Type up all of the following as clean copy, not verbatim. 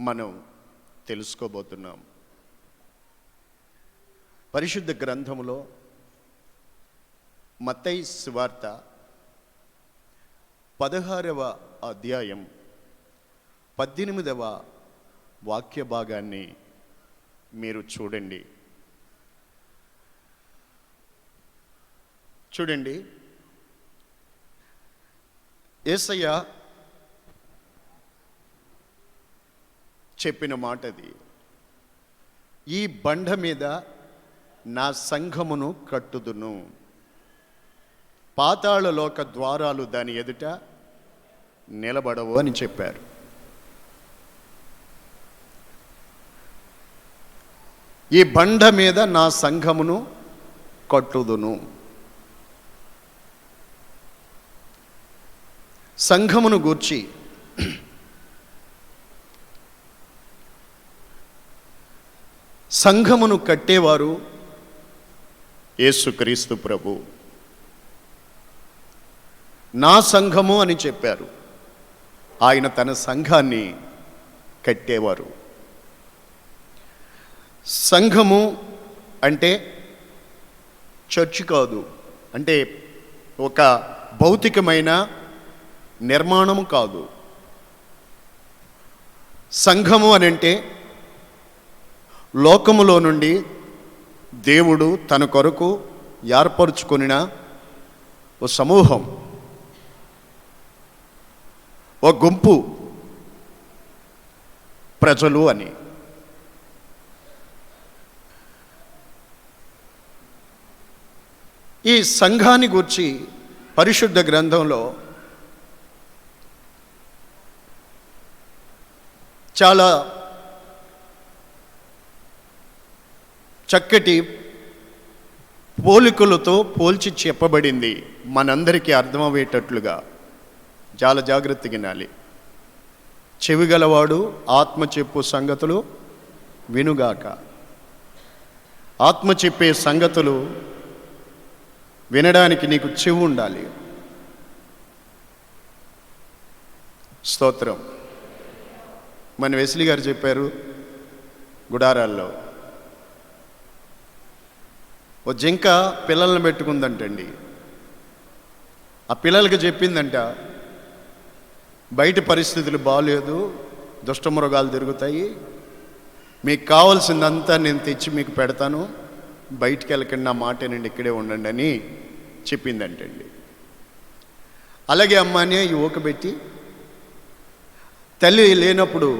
మనం తెలుసుకోబోతున్నాం. పరిశుద్ధ గ్రంథములో మత్తయి సువార్త 16వ అధ్యాయం 18వ వాక్య భాగాన్ని మీరు చూడండి. యేసయ్య చెప్పిన మాటది, ఈ బండ మీద నా సంఘమును కట్టుదును, పాతాళలోక ద్వారాలు దాని ఎదుట నిలబడవు అని చెప్పారు. ఈ బండ మీద నా సంఘమును కట్టుదును. సంఘమును గూర్చి సంఘమును కట్టేవారు యేసుక్రీస్తు ప్రభు. నా సంఘము అని చెప్పారు. ఆయన తన సంఘాన్ని కట్టేవారు. సంఘము అంటే చర్చ్ కాదు, అంటే ఒక భౌతికమైన నిర్మాణము కాదు. సంఘము అని అంటే లోకములో నుండి దేవుడు తన కొరకు ఏర్పరుచుకొనిన ఓ సమూహం, ఓ గుంపు ప్రజలు అని. ఈ సంఘాన్ని గూర్చి పరిశుద్ధ గ్రంథంలో చాలా చక్కటి పోలికలతో పోల్చి చెప్పబడింది. మనందరికీ అర్థమయ్యేటట్లుగా చాలా జాగ్రత్తగా వినాలి. చెవిగలవాడు ఆత్మ చెప్పు సంగతులు వినుగాక. ఆత్మ చెప్పే సంగతులు వినడానికి నీకు చెవి ఉండాలి. స్తోత్రం. మన వెస్లీ గారు చెప్పారు, గుడారాల్లో ఓ జింక పిల్లల్ని పెట్టుకుందంటండి. ఆ పిల్లలకి చెప్పిందంట, బయట పరిస్థితులు బాగలేదు, దుష్టమృగాలు తిరుగుతాయి, మీకు కావాల్సిందంతా నేను తెచ్చి మీకు పెడతాను, బయటికి వెళ్ళకండి, నా మాటేనండి, ఇక్కడే ఉండండి అని చెప్పిందంటండి. అలాగే అమ్మానే ఈ ఊకబెట్టి తల్లి లేనప్పుడు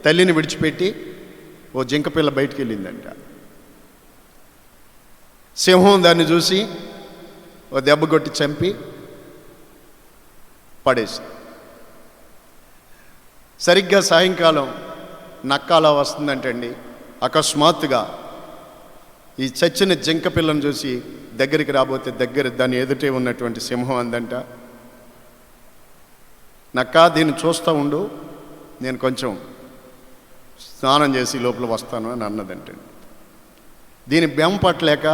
తల్లిని విడిచిపెట్టి ఓ జింక పిల్ల బయటికి వెళ్ళిందంట. సింహం దాన్ని చూసి ఓ దెబ్బ కొట్టి చంపి పడేసి, సరిగ్గా సాయంకాలం నక్క అలా వస్తుందంటండి. అకస్మాత్తుగా ఈ చచ్చిన జింక పిల్లను చూసి దగ్గరికి రాబోతే దాని ఎదుటే ఉన్నటువంటి సింహం అందంట, నక్క దీన్ని చూస్తూ ఉండు, నేను కొంచెం స్నానం చేసి లోపల వస్తాను అని అన్నదంటండి. దీని బెం పట్టలేక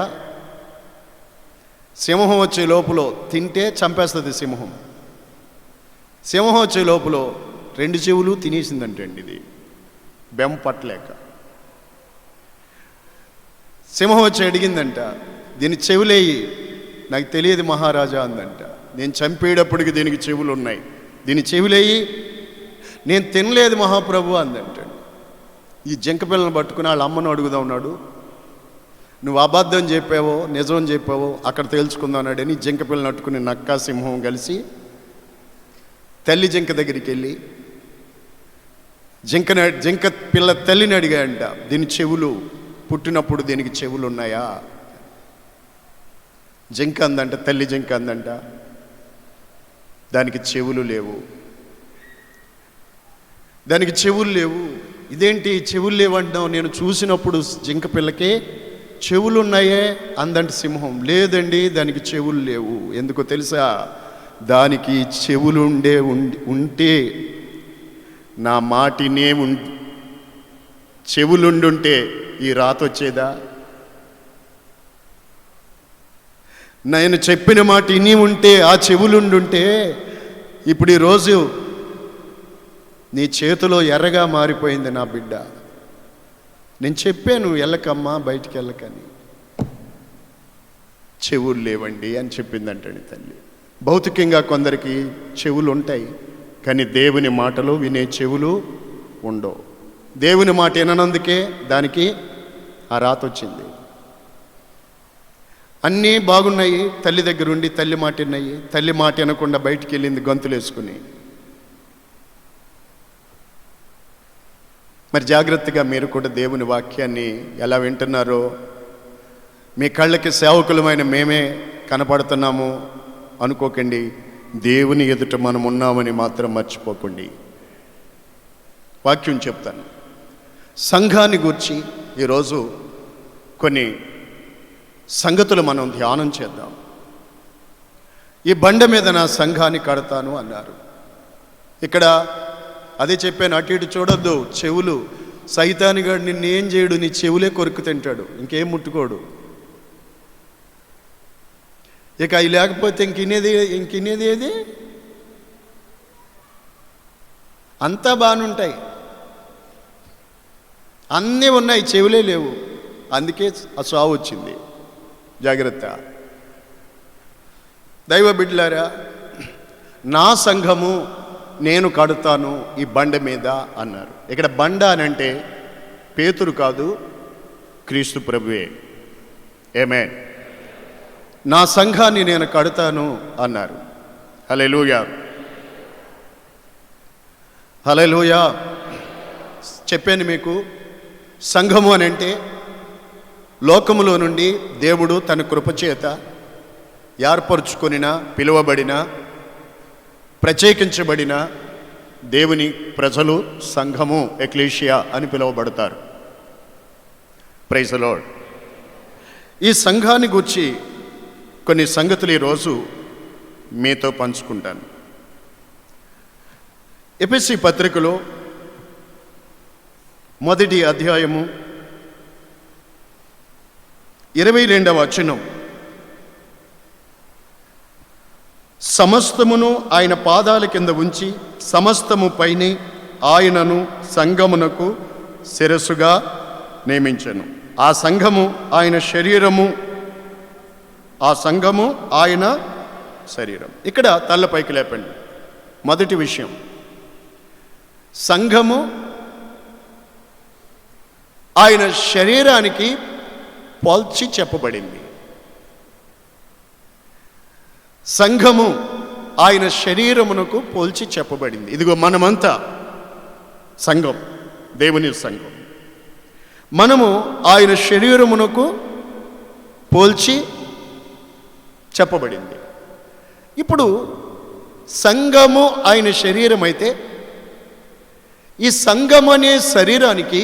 సింహం వచ్చే లోపల తింటే చంపేస్తుంది సింహం. సింహం వచ్చే లోపల 2 చెవులు తినేసిందంటండి. ఇది బెం పట్టలేక సింహం వచ్చి అడిగిందంట, దీని చెవులేయి. నాకు తెలియదు మహారాజా అందంట. నేను చంపేటప్పటికి దీనికి చెవులు ఉన్నాయి, దీని చెవులేయి. నేను తినలేదు మహాప్రభు అందంటాడు. ఈ జింక పిల్లలను పట్టుకుని వాళ్ళ అమ్మను అడుగుదా ఉన్నాడు, నువ్వు అబద్ధం చెప్పావో నిజం చెప్పావో అక్కడ తేల్చుకుందా అన్నాడని జింక పిల్లని పట్టుకుని నక్క సింహం కలిసి తల్లి జింక దగ్గరికి వెళ్ళి జింక పిల్ల తల్లిని అడిగాయంట, దీని చెవులు పుట్టినప్పుడు దీనికి చెవులు ఉన్నాయా? జింక అందంట, తల్లి జింక అందంట, దానికి చెవులు లేవు, దానికి చెవులు లేవు. ఇదేంటి చెవులు లేవంటున్నావు? నేను చూసినప్పుడు జింక పిల్లకే చెవులు ఉన్నాయే అందంట సింహం. లేదండి, దానికి చెవులు లేవు. ఎందుకో తెలుసా? దానికి చెవులు ఉంటే నా మాటినే చెవులుండుంటే ఈ రాత వచ్చేదా? నేను చెప్పిన మాట ఇని ఉంటే, ఆ చెవులుండుంటే ఇప్పుడు ఈరోజు నీ చేతిలో ఎర్రగా మారిపోయింది నా బిడ్డ. నేను చెప్పాను వెళ్ళకమ్మా, బయటికి వెళ్ళకని. చెవులు లేవండి అని చెప్పిందంటండి తల్లి. భౌతికంగా కొందరికి చెవులు ఉంటాయి, కానీ దేవుని మాటలు వినే చెవులు ఉండవు. దేవుని మాట విననందుకే దానికి ఆ రాత వచ్చింది. అన్నీ బాగున్నాయి, తల్లి దగ్గర ఉండి తల్లి మాట విన్నాయి. తల్లి మాట వినకుండా బయటికి వెళ్ళింది గొంతులు వేసుకుని. మరి జాగ్రత్తగా మీరు కూడా దేవుని వాక్యాన్ని ఎలా వింటున్నారో, మీ కళ్ళకి సేవకులమైన మేమే కనపడుతున్నాము అనుకోకండి. దేవుని ఎదుట మనం ఉన్నామని మాత్రం మర్చిపోకండి. వాక్యం చెప్తాను. సంఘాన్ని గూర్చి ఈరోజు కొన్ని సంగతులు మనం ధ్యానం చేద్దాం. ఈ బండ మీద నా సంఘాన్ని కడతాను అన్నారు. ఇక్కడ అదే చెప్పాను, అటు ఇటు చూడొద్దు. చెవులు, సైతానిగాడు నిన్నేం చేయడు, నీ చెవులే కొరుకు తింటాడు, ఇంకేం ముట్టుకోడు. ఇక అవి లేకపోతే ఇంకినేది ఏది? అంతా బాగుంటాయి, అన్నీ ఉన్నాయి, చెవులే లేవు. అందుకే ఆ సావు వచ్చింది. జాగ్రత్త. దైవ బిడ్డలారా, నా సంఘము నేను కడతాను ఈ బండ మీద అన్నారు. ఇక్కడ బండ అని అంటే పేతురు కాదు, క్రీస్తు ప్రభువే. ఆమేన్. నా సంఘాన్ని నేను కడతాను అన్నారు. హల్లెలూయా, హల్లెలూయా. చెప్పాను మీకు, సంఘము అని అంటే లోకములో నుండి దేవుడు తన కృపచేత ఏర్పరచుకొనిన, పిలువబడిన, ప్రత్యేకించబడిన దేవుని ప్రజలు సంఘము, ఎక్లీషియా అని పిలువబడతారు. Praise the lord. ఈ సంఘాన్ని గూర్చి కొన్ని సంగతులు ఈరోజు మీతో పంచుకుంటాను. ఎఫెసీ పత్రికలో 1వ అధ్యాయము 22వ వచనం, సమస్తమును ఆయన పాదాల కింద ఉంచి సమస్తము పైనే ఆయనను సంఘమునకు శిరస్సుగా నియమించెను. ఆ సంఘము ఆయన శరీరము, ఆ సంఘము ఆయన శరీరం. ఇక్కడ తలపైకి లేపండి. మొదటి విషయం, సంఘము ఆయన శరీరానికి పోల్చి చెప్పబడింది. సంఘము ఆయన శరీరమునకు పోల్చి చెప్పబడింది. ఇదిగో మనమంతా సంఘం, దేవుని సంఘం. మనము ఆయన శరీరమునకు పోల్చి చెప్పబడింది. ఇప్పుడు సంఘము ఆయన శరీరం అయితే, ఈ సంఘం అనే శరీరానికి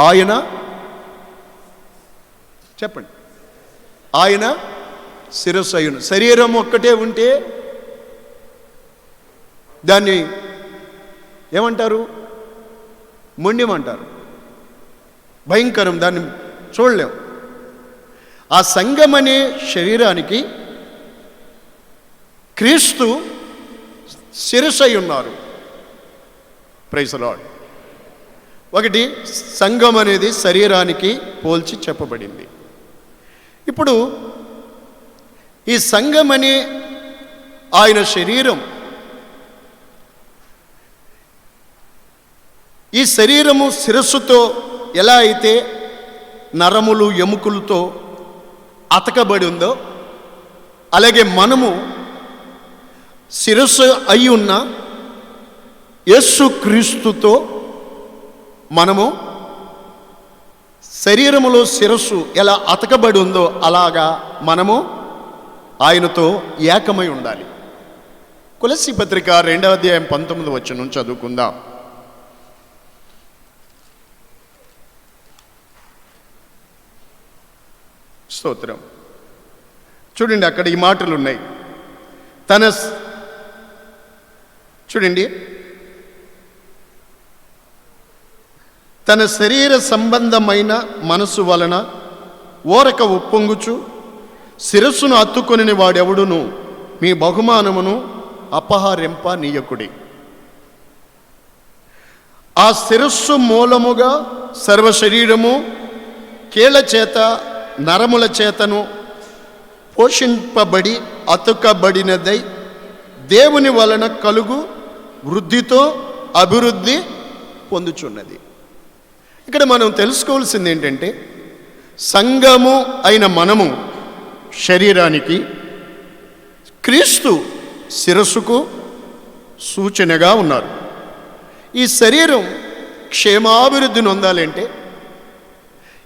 ఆయన, చెప్పండి, ఆయన శిరస్సు అయ్యును. శరీరం ఒక్కటే ఉంటే దాన్ని ఏమంటారు? మొండిమంటారు, భయంకరం, దాన్ని చూడలేం. ఆ సంఘం అనే శరీరానికి క్రీస్తు శిరస్సు అయి ఉన్నారు. Praise the Lord. ఒకటి, సంఘం అనేది శరీరానికి పోల్చి చెప్పబడింది. ఇప్పుడు ఈ సంఘం అనే ఆయన శరీరం, ఈ శరీరము శిరస్సుతో ఎలా అయితే నరములు ఎముకలతో అతకబడి ఉందో, అలాగే మనము శిరస్సు అయి ఉన్న యేసుక్రీస్తుతో మనము శరీరములో శిరస్సు ఎలా అతకబడి ఉందో అలాగా మనము ఆయనతో ఏకమై ఉండాలి. కొలస్సీ పత్రిక 2వ అధ్యాయం 19వ వచనం చదువుకుందాం. స్తోత్రం. చూడండి, అక్కడ ఈ మాటలు ఉన్నాయి. చూడండి, తన శరీర సంబంధమైన మనసు వలన ఓరక ఉప్పొంగుచు శిరస్సును అత్తుకొని వాడెవడును మీ బహుమానమును అపహరింప నీయకుడి. ఆ శిరస్సు మూలముగా సర్వ శరీరము కీళ్ల చేత నరముల చేతను పోషింపబడి అతుకబడినదై దేవుని వలన కలుగు వృద్ధితో అభివృద్ధి పొందుచున్నది. ఇక్కడ మనం తెలుసుకోవాల్సింది ఏంటంటే, సంఘము అయిన మనము శరీరానికి, క్రీస్తు శిరస్సుకు సూచనగా ఉన్నారు. ఈ శరీరం క్షేమాభివృద్ధి నొందాలంటే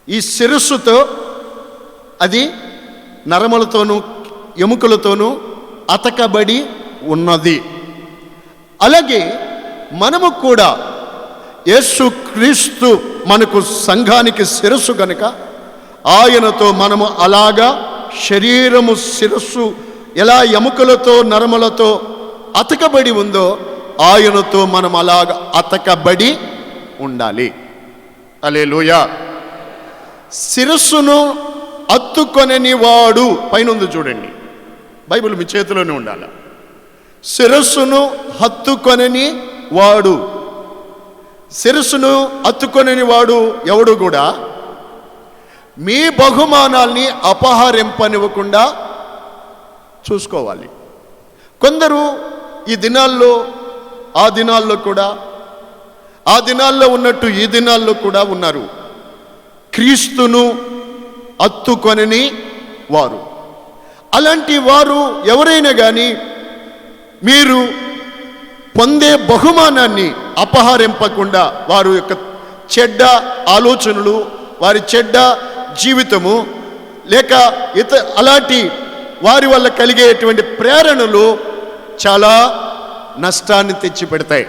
ఈ శిరస్సుతో అది నరములతోనూ ఎముకలతోనూ అతకబడి ఉన్నది. అలాగే మనము కూడా యేసు క్రీస్తు మనకు సంఘానికి శిరస్సు గనుక ఆయనతో మనము అలాగా శరీరము శిరస్సు ఎలా ఎముకలతో నరములతో అతకబడి ఉందో ఆయనతో మనం అలాగ అతకబడి ఉండాలి. హల్లెలూయా. శిరస్సును అత్తుకొనని వాడు పైన ఉంది చూడండి, బైబిల్ మీ చేతిలోనే ఉండాలి. శిరస్సును హత్తుకొనని వాడు, శిరస్సును హత్తుకొనని వాడు ఎవడు కూడా మీ బహుమానాల్ని అపహరింపనివ్వకుండా చూసుకోవాలి. కొందరు ఈ దినాల్లో ఆ దినాల్లో కూడా, ఆ దినాల్లో ఉన్నట్టు ఈ దినాల్లో కూడా ఉన్నారు, క్రీస్తును అత్తుకొనని వారు. అలాంటి వారు ఎవరైనా కానీ మీరు పొందే బహుమానాన్ని అపహరింపకుండా వారి యొక్క చెడ్డ ఆలోచనలు, వారి చెడ్డ జీవితము లేక అలాంటి వారి వల్ల కలిగేటువంటి ప్రేరణలు చాలా నష్టాన్ని తెచ్చిపెడతాయి.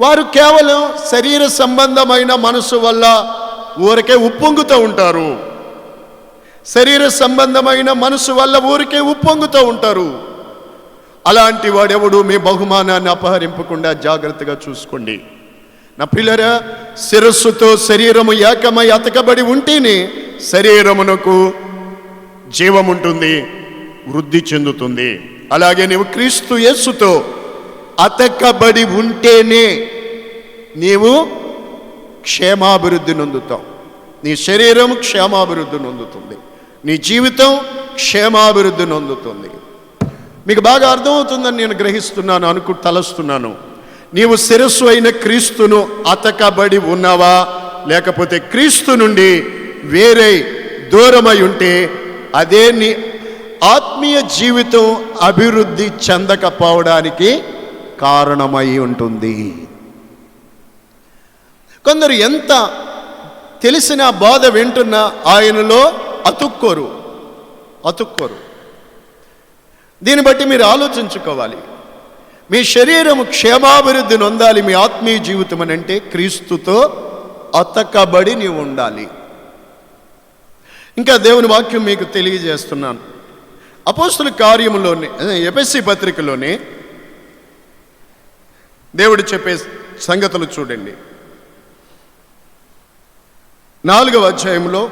వారు కేవలం శరీర సంబంధమైన మనసు వల్ల ఊరికే ఉప్పొంగుతూ ఉంటారు. శరీర సంబంధమైన మనసు వల్ల ఊరికే ఉప్పొంగుతూ ఉంటారు. అలాంటి వాడెవడు మీ బహుమానాన్ని అపహరింపకుండా జాగ్రత్తగా చూసుకోండి. నా పిల్లరా, శిరస్సుతో శరీరము ఏకమై అతకబడి ఉంటేనే శరీరమునకు జీవముంటుంది, వృద్ధి చెందుతుంది. అలాగే నీవు క్రీస్తు యేసుతో అతకబడి ఉంటేనే నీవు క్షేమాభివృద్ధి నొందుతావు. నీ శరీరం క్షేమాభివృద్ధి నొందుతుంది, నీ జీవితం క్షేమాభివృద్ధి నొందుతుంది. మీకు బాగా అర్థమవుతుందని నేను గ్రహిస్తున్నాను, తలస్తున్నాను. నీవు శిరస్సు అయిన క్రీస్తును అతకబడి ఉన్నావా, లేకపోతే క్రీస్తు నుండి వేరే దూరమై ఉంటే అదే నీ ఆత్మీయ జీవితం అభివృద్ధి చెందకపోవడానికి కారణమై ఉంటుంది. కొందరు ఎంత తెలిసిన బాధ వింటున్నా ఆయనలో అతుక్కోరు. దీన్ని బట్టి మీరు ఆలోచించుకోవాలి. మీ శరీరం క్షేమాభివృద్ధి నొందాలి, మీ ఆత్మీయ జీవితం అని అంటే క్రీస్తుతో అతకబడి నీవు ఉండాలి. ఇంకా దేవుని వాక్యం మీకు తెలియజేస్తున్నాను. అపోస్తుల కార్యములోనే, ఎఫెసీ పత్రికలోనే దేవుడు చెప్పే సంగతులు చూడండి. 4వ అధ్యాయంలో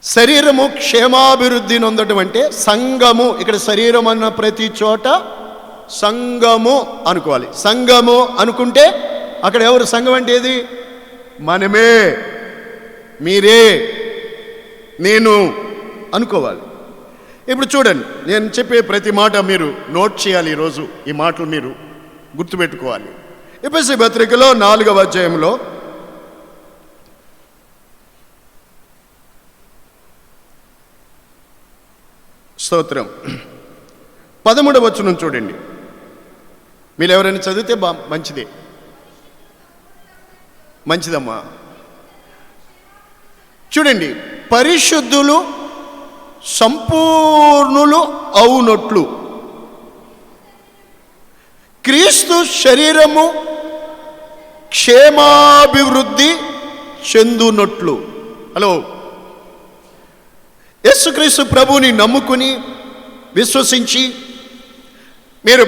శరీరము క్షేమాభివృద్ధి నొందడం అంటే సంఘము, ఇక్కడ శరీరం అన్న ప్రతి చోట సంఘము అనుకోవాలి. సంఘము అనుకుంటే అక్కడ ఎవరు సంఘం అంటే ఏది? మనమే, మీరే, నేను అనుకోవాలి. ఇప్పుడు చూడండి, నేను చెప్పే ప్రతి మాట మీరు నోట్ చేయాలి. ఈరోజు ఈ మాటలు మీరు గుర్తుపెట్టుకోవాలి. ఎఫెసీ పత్రికలో 4వ అధ్యాయంలో స్తోత్రం 13వ వచనం చూడండి. మీరు ఎవరైనా చదివితే మంచిదమ్మా. చూడండి, పరిశుద్ధులు సంపూర్ణులు అవునట్లు క్రీస్తు శరీరము క్షేమాభివృద్ధి చెందునట్లు. హలో, యేసుక్రీస్తు ప్రభువుని నమ్ముకుని విశ్వసించి మీరు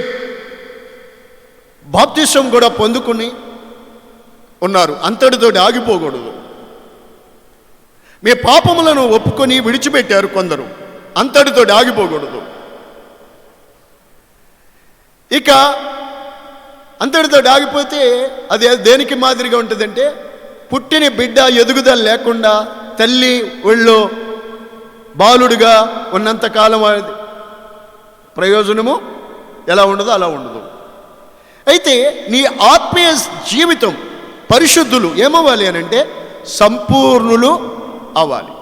బాప్తిసం కూడా పొందుకుని ఉన్నారు. అంతటితో ఆగిపోకూడదు. మీ పాపములను ఒప్పుకొని విడిచిపెట్టారు కొందరు, అంతటితో ఆగిపోకూడదు. ఇక అంతటితో ఆగిపోతే అది దేనికి మాదిరిగా ఉంటుందంటే, పుట్టిన బిడ్డ ఎదుగుదల లేకుండా తల్లి ఒళ్ళో బాలుడుగా ఉన్నంతకాలం ప్రయోజనము ఎలా ఉండదో అలా ఉండదు. అయితే నీ ఆత్మీయ జీవితం పరిశుద్ధులు ఏమవ్వాలి అని అంటే సంపూర్ణులు అవ్వాలి.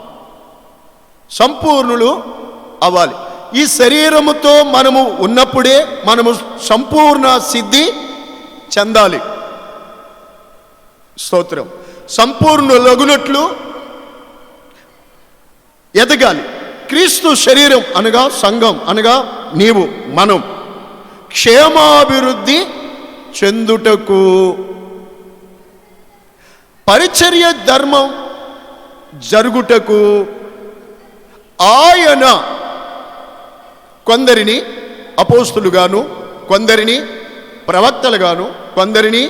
సంపూర్ణులు అవ్వాలి. ఈ శరీరముతో మనము ఉన్నప్పుడే మనము సంపూర్ణ సిద్ధి చెందాలి. స్తోత్రం. సంపూర్ణులగునట్లు ఎదగాలి. క్రీస్తు శరీరం అనగా సంఘం అనగా నీవు మనం క్షేమాభివృద్ధి చెందుటకు, పరిచర్య ధర్మం జరుగుటకు ఆయన కొందరిని అపోస్తులుగాను, కొందరిని ప్రవక్తలుగాను, కొందరిని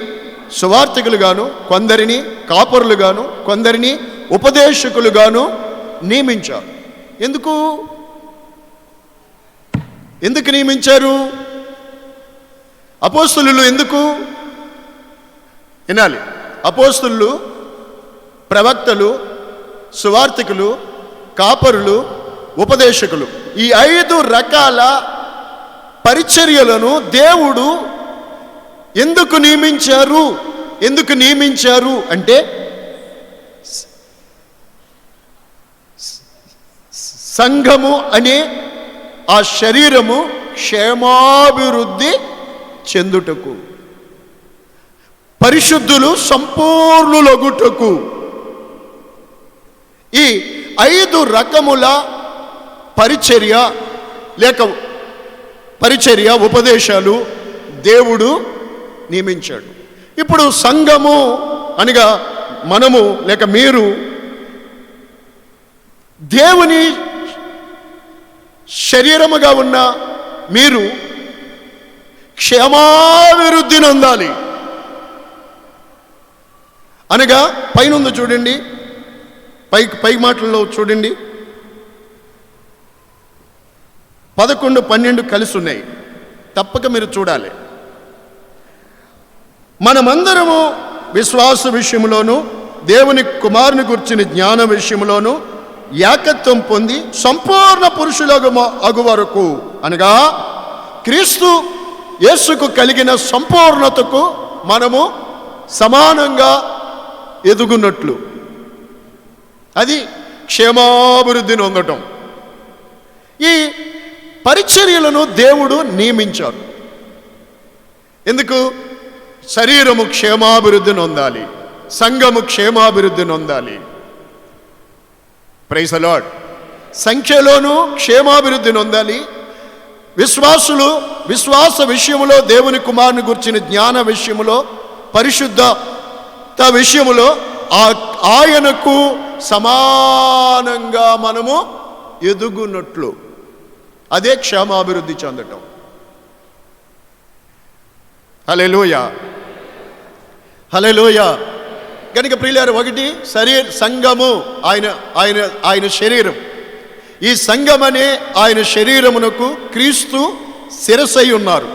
సువార్తికులుగాను, కొందరిని కాపరులుగాను, కొందరిని ఉపదేశకులుగాను నియమించారు. ఎందుకు నియమించారు? అపోస్తులు ఎందుకు వినాలి? అపోస్తులు, ప్రవక్తలు, సువార్తికులు, కాపరులు, ఉపదేశకులు, ఈ 5 రకాల పరిచర్యలను దేవుడు ఎందుకు నియమించారు అంటే సంఘము అనే ఆ శరీరము క్షేమాభివృద్ధి చెందుటకు, పరిశుద్ధులు సంపూర్ణులగుటకు. ఈ 5 రకముల పరిచర్య ఉపదేశాలు దేవుడు నియమించాడు. ఇప్పుడు సంఘము అనగా మనము లేక మీరు దేవుని శరీరముగా ఉన్న మీరు క్షేమాభివృద్ధి నొందాలి. అనగా పైనుంది చూడండి, పై మాటల్లో చూడండి, 11, 12 కలిసి ఉన్నాయి. తప్పక మీరు చూడాలి. మనమందరము విశ్వాస విషయంలోను దేవుని కుమారుని గురించిన జ్ఞాన విషయంలోను ఏకత్వం పొంది సంపూర్ణ పురుషులకు అగు వరకు అనగా క్రీస్తు యేసుకు కలిగిన సంపూర్ణతకు మనము సమానంగా ఎదుగున్నట్లు, అది క్షేమాభివృద్ధిని పొందటం. ఈ పరిచర్యలను దేవుడు నియమించారు. ఎందుకు? శరీరము క్షేమాభివృద్ధి నొందాలి, సంఘము క్షేమాభివృద్ధి నొందాలి. Praise the Lord. సంఖ్యలోనూ క్షేమాభివృద్ధి నొందాలి. విశ్వాస విషయములో దేవుని కుమారుని గురించిన జ్ఞాన విషయములో, పరిశుద్ధత విషయములో ఆయనకు సమానంగా మనము ఎదుగున్నట్లు, అదే క్షేమాభివృద్ధి చెందటం. హల్లెలూయా, హల్లెలూయా. కనుక ప్రియులారా, ఒకటి సంఘము ఆయన శరీరం. ఈ సంఘమనే ఆయన శరీరమునకు క్రీస్తు శిరస్సై ఉన్నారు.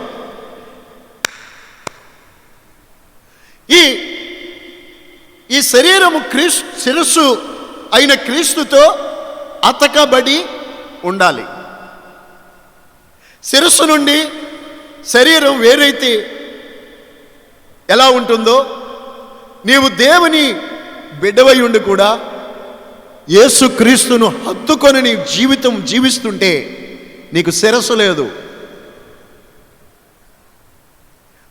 ఈ శరీరము శిరస్సు అయిన క్రీస్తుతో అతకబడి ఉండాలి. శిరస్సు నుండి శరీరం వేరైతే ఎలా ఉంటుందో, నీవు దేవుని బిడ్డవై ఉండి కూడా యేసుక్రీస్తును హత్తుకొని నీ జీవితం జీవిస్తుంటే నీకు శిరస్సు లేదు,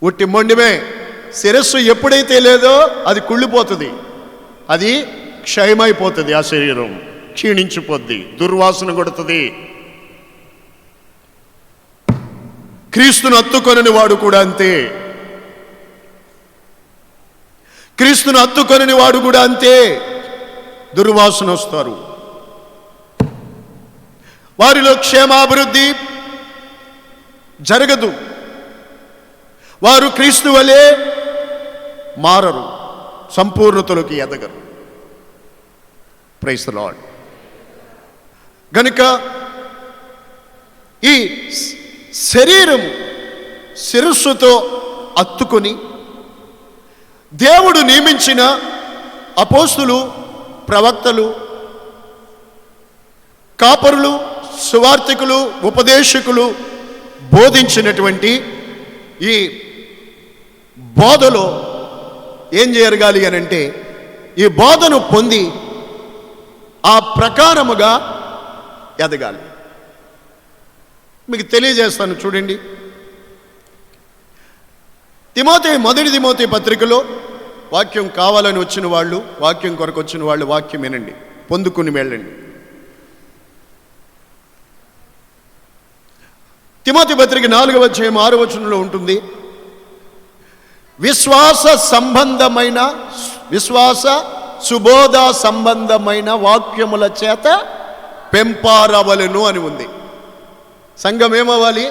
ఉట్టి మొండిమే. శిరస్సు ఎప్పుడైతే లేదో అది కుళ్ళిపోతుంది, అది క్షయమైపోతుంది, ఆ శరీరం క్షీణించిపోద్ది, దుర్వాసన కొడుతుంది. క్రీస్తును హత్తుకొనని వాడు కూడా అంతే, క్రీస్తును హత్తుకొనని వాడు కూడా అంతే, దుర్వాసన వస్తారు. వారిలో క్షేమాభివృద్ధి జరగదు. వారు క్రీస్తు వలె మారరు, సంపూర్ణతలోకి ఎదగరు. Praise the Lord. గనుక ఈ శరీరము శిరస్సుతో అత్తుకొని దేవుడు నియమించిన అపోస్తులు, ప్రవక్తలు, కాపరులు, సువార్తికులు, ఉపదేశకులు బోధించినటువంటి ఈ బోధలో ఏం జరగాలి అని అంటే, ఈ బోధను పొంది ఆ ప్రకారముగా ఎదగాలి. మీకు తెలియజేస్తాను చూడండి. మొదటి తిమోతి పత్రికలో వాక్యం కావాలని వచ్చిన వాళ్ళు, వాక్యం కొరకు వచ్చిన వాళ్ళు వాక్యం వినండి, పొందుకుని వెళ్ళండి. తిమోతి పత్రిక 4వ అధ్యాయం 6వ వచనంలో ఉంటుంది, విశ్వాస సుబోధ సంబంధమైన వాక్యముల చేత పెంపారవలెను అని ఉంది. సంఘం ఏమవ్వాలి?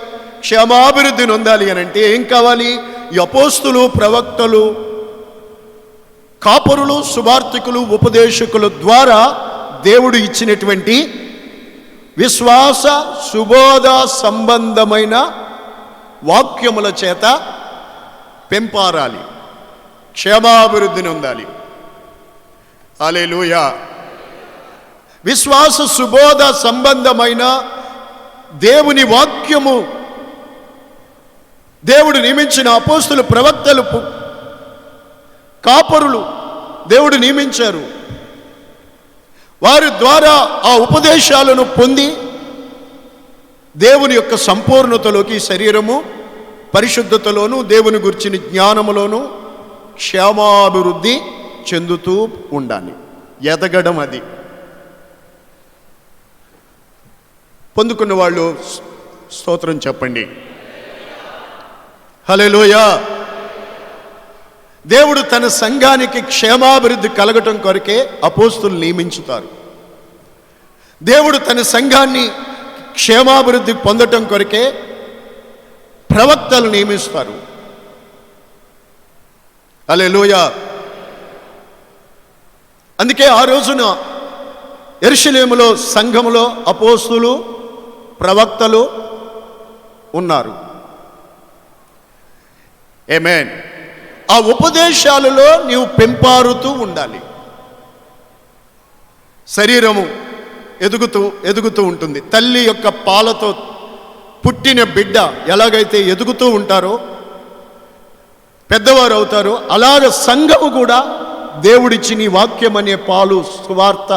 క్షేమాభివృద్ధి నొందాలి అని అంటే ఏం కావాలి? ఈ అపోస్తులు, ప్రవక్తలు, కాపరులు, సువార్తికులు, ఉపదేశకుల ద్వారా దేవుడు ఇచ్చినటువంటి విశ్వాస సుబోధ సంబంధమైన వాక్యముల చేత పెంపారాలి, క్షేమాభివృద్ధిని పొందాలి. హల్లెలూయా. విశ్వాస సుబోధ సంబంధమైన దేవుని వాక్యము, దేవుడు నియమించిన అపోస్తులు, ప్రవక్తలు, కాపరులు దేవుడు నియమించారు. వారి ద్వారా ఆ ఉపదేశాలను పొంది దేవుని యొక్క సంపూర్ణతలోకి, శరీరము పరిశుద్ధతలోను, దేవుని గురించిన జ్ఞానములోను క్షేమాభివృద్ధి చెందుతూ ఉండాలి. ఎదగడం అది. పొందుకున్న వాళ్ళు స్తోత్రం చెప్పండి. హల్లెలూయా. దేవుడు తన సంఘానికి క్షేమాభివృద్ధి కలగటం కొరకే అపోస్తులు నియమించుతారు. దేవుడు తన సంఘాన్ని క్షేమాభివృద్ధి పొందటం కొరకే ప్రవక్తలు నియమిస్తారు. హల్లెలూయా. అందుకే ఆ రోజున యెరూషలేములో సంఘములో అపోస్తులు, ప్రవక్తలు ఉన్నారు. ఆమేన్. ఆ ఉపదేశాలలో నీవు పెంపారుతూ ఉండాలి. శరీరము ఎదుగుతూ ఉంటుంది. తల్లి యొక్క పాలతో పుట్టిన బిడ్డ ఎలాగైతే ఎదుగుతూ ఉంటారో, పెద్దవారు అవుతారో, అలాగ సంఘము కూడా దేవుడిచ్చిన ఈ వాక్యం అనే పాలు, సువార్త,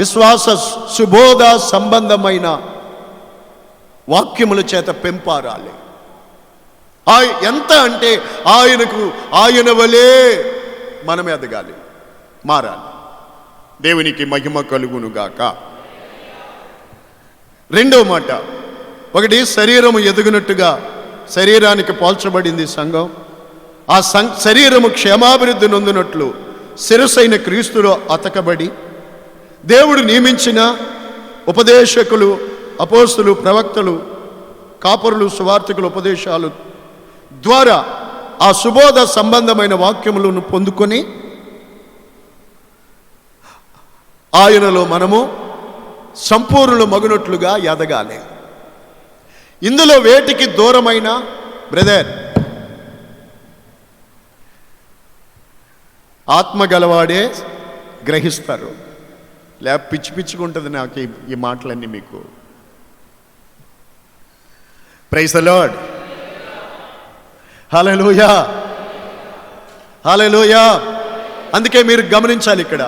విశ్వాస సుబోధ సంబంధమైన వాక్యముల చేత పెంపారాలి. ఎంత అంటే ఆయన వలే మనం ఎదగాలి, మారాలి. దేవునికి మహిమ కలుగునుగాక. రెండవ మాట, ఒకటి శరీరము ఎదుగునట్టుగా శరీరానికి పోల్చబడింది సంఘం. ఆ శరీరము క్షేమాభివృద్ధి నొందినట్లు శిరస్సైన క్రీస్తులో అతకబడి దేవుడు నియమించిన ఉపదేశకులు, అపోస్తులు, ప్రవక్తలు, కాపరులు, సువార్తికులు ఉపదేశాలు ద్వారా ఆ సుబోధ సంబంధమైన వాక్యములను పొందుకొని ఆయనలో మనము సంపూర్ణులు మగునట్లుగా ఎదగాలి. ఇందులో వేటికి దూరమైన బ్రదర్, ఆత్మ గలవాడే గ్రహిస్తారు. పిచ్చి పిచ్చిగా ఉంటుంది నాకు ఈ మాటలన్నీ మీకు. Praise the Lord. Hallelujah, hallelujah. అందుకే మీరు గమనించాలి, ఇక్కడ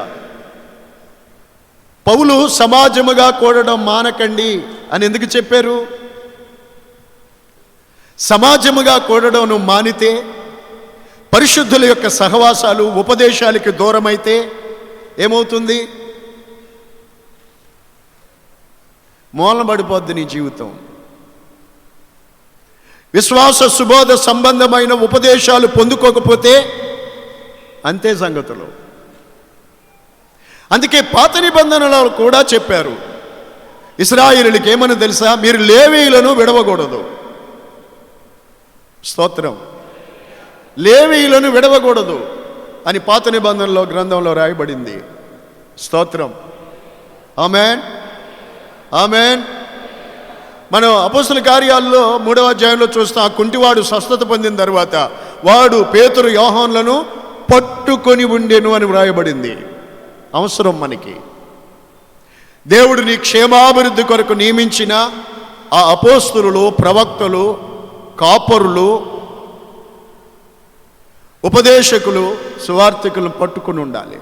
పౌలు సమాజముగా కూడడం మానకండి అని ఎందుకు చెప్పారు? సమాజముగా కూడడం నువ్వు మానితే, పరిశుద్ధుల యొక్క సహవాసాలు, ఉపదేశాలకి దూరమైతే ఏమవుతుంది? మూలన పడిపోద్ది నీ జీవితం. విశ్వాస సుబోధ సంబంధమైన ఉపదేశాలు పొందుకోకపోతే అంతే సంగతులు. అందుకే పాత నిబంధనలో కూడా చెప్పారు, ఇశ్రాయేలుకి ఏమని తెలుసా? మీరు లేవీయులను విడవకూడదు. స్తోత్రం. లేవీయులను విడవకూడదు అని పాత నిబంధనలో గ్రంథంలో రాయబడింది. స్తోత్రం. ఆమేన్, ఆమేన్. మనం అపోస్తుల కార్యాల్లో 3వ అధ్యాయంలో చూస్తాం. ఆ కుంటివాడు స్వస్థత పొందిన తర్వాత వాడు పేతురు యోహానులను పట్టుకొని ఉండెను అని వ్రాయబడింది. అవసరం మనకి. దేవుడు నీ క్షేమాభివృద్ధి కొరకు నియమించిన ఆ అపోస్తులు, ప్రవక్తలు, కాపరులు, ఉపదేశకులు, సువార్థికులను పట్టుకుని ఉండాలి.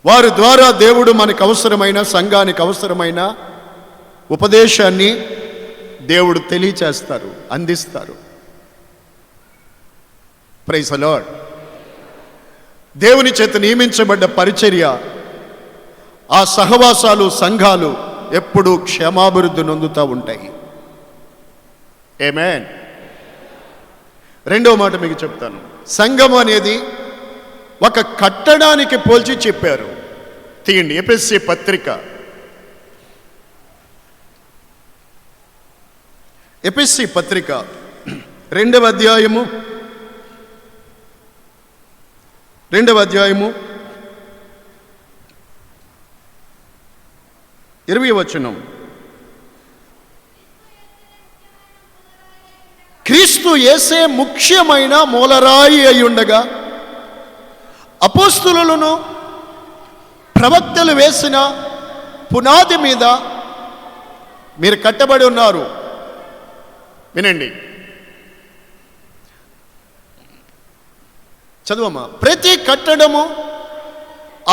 వారి ద్వారా దేవుడు మనకు అవసరమైన, సంఘానికి అవసరమైన ఉపదేశాన్ని దేవుడు తెలియచేస్తారు, అందిస్తారు. Praise the Lord. దేవుని చేత నియమించబడ్డ పరిచర్య, ఆ సహవాసాలు, సంఘాలు ఎప్పుడూ క్షేమాభివృద్ధి నొందుతూ ఉంటాయి. ఆమేన్. రెండవ మాట మీకు చెప్తాను. సంఘం అనేది ఒక కట్టడానికి పోల్చి చెప్పారు. తీయండి ఎఫెసీ పత్రిక, ఎఫెసీ పత్రిక 2వ అధ్యాయము 20వ వచనం. క్రీస్తు యేసే ముఖ్యమైన మూలరాయి అయి ఉండగా అపోస్తులను ప్రవక్తలు వేసిన పునాది మీద మీరు కట్టబడి ఉన్నారు. వినండి, చదువమ్మా. ప్రతి కట్టడము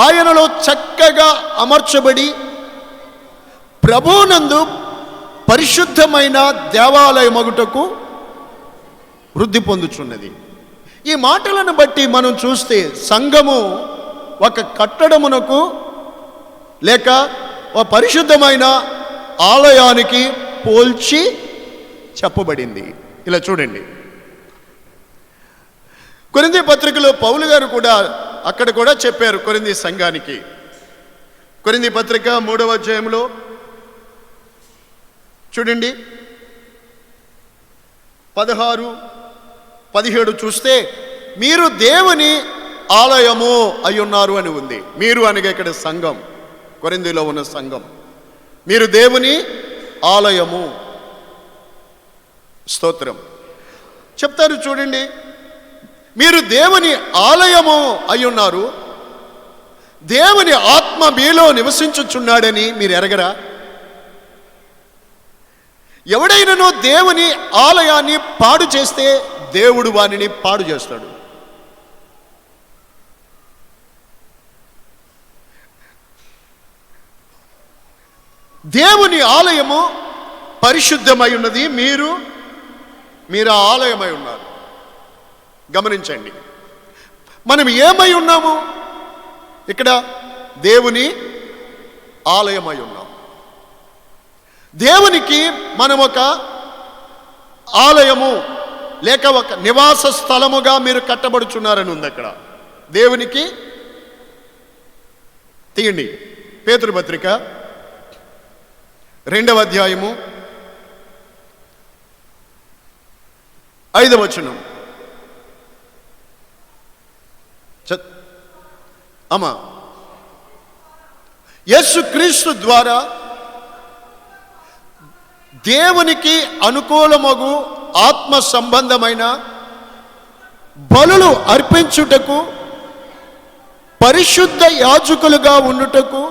ఆయనలో చక్కగా అమర్చబడి ప్రభువునందు పరిశుద్ధమైన దేవాలయమగుటకు వృద్ధి పొందుచున్నది. ఈ మాటలను బట్టి మనం చూస్తే సంఘము ఒక కట్టడమునకు లేక ఒక పరిశుద్ధమైన ఆలయానికి పోల్చి చెప్పబడింది. ఇలా చూడండి, కొరింథీ పత్రికలో పౌలు గారు కూడా అక్కడ కూడా చెప్పారు కొరింథీ సంఘానికి. కొరింథీ పత్రిక 3వ అధ్యాయంలో చూడండి 16, 17 చూస్తే మీరు దేవుని ఆలయము అయి ఉన్నారు అని ఉంది. మీరు అనగా ఇక్కడ సంఘం, కొరింథీలో ఉన్న సంఘం. మీరు దేవుని ఆలయము. స్తోత్రం. చెప్తారు చూడండి, మీరు దేవుని ఆలయము అయి ఉన్నారు, దేవుని ఆత్మ మీలో నివసించుచున్నాడని మీరు ఎరగరా? ఎవడైనానో దేవుని ఆలయాన్ని పాడు చేస్తే దేవుడు వానిని పాడు చేస్తాడు. దేవుని ఆలయము పరిశుద్ధమై ఉన్నది, మీరు ఆ ఆలయమై ఉన్నారు. గమనించండి, మనం ఏమై ఉన్నాము? ఇక్కడ దేవుని ఆలయమై ఉన్నాం. దేవునికి మనం ఒక ఆలయము లేక ఒక నివాస స్థలముగా మీరు కట్టబడుచున్నారని ఉంది అక్కడ. దేవునికి తీయండి పేతురు పత్రిక 2వ అధ్యాయము 5వ వచనం. అమ్మా, యేసుక్రీస్తు ద్వారా దేవునికి అనుకూలమగు ఆత్మ సంబంధమైన బలులు అర్పించుటకు పరిశుద్ధ యాజకులుగా ఉండుటకు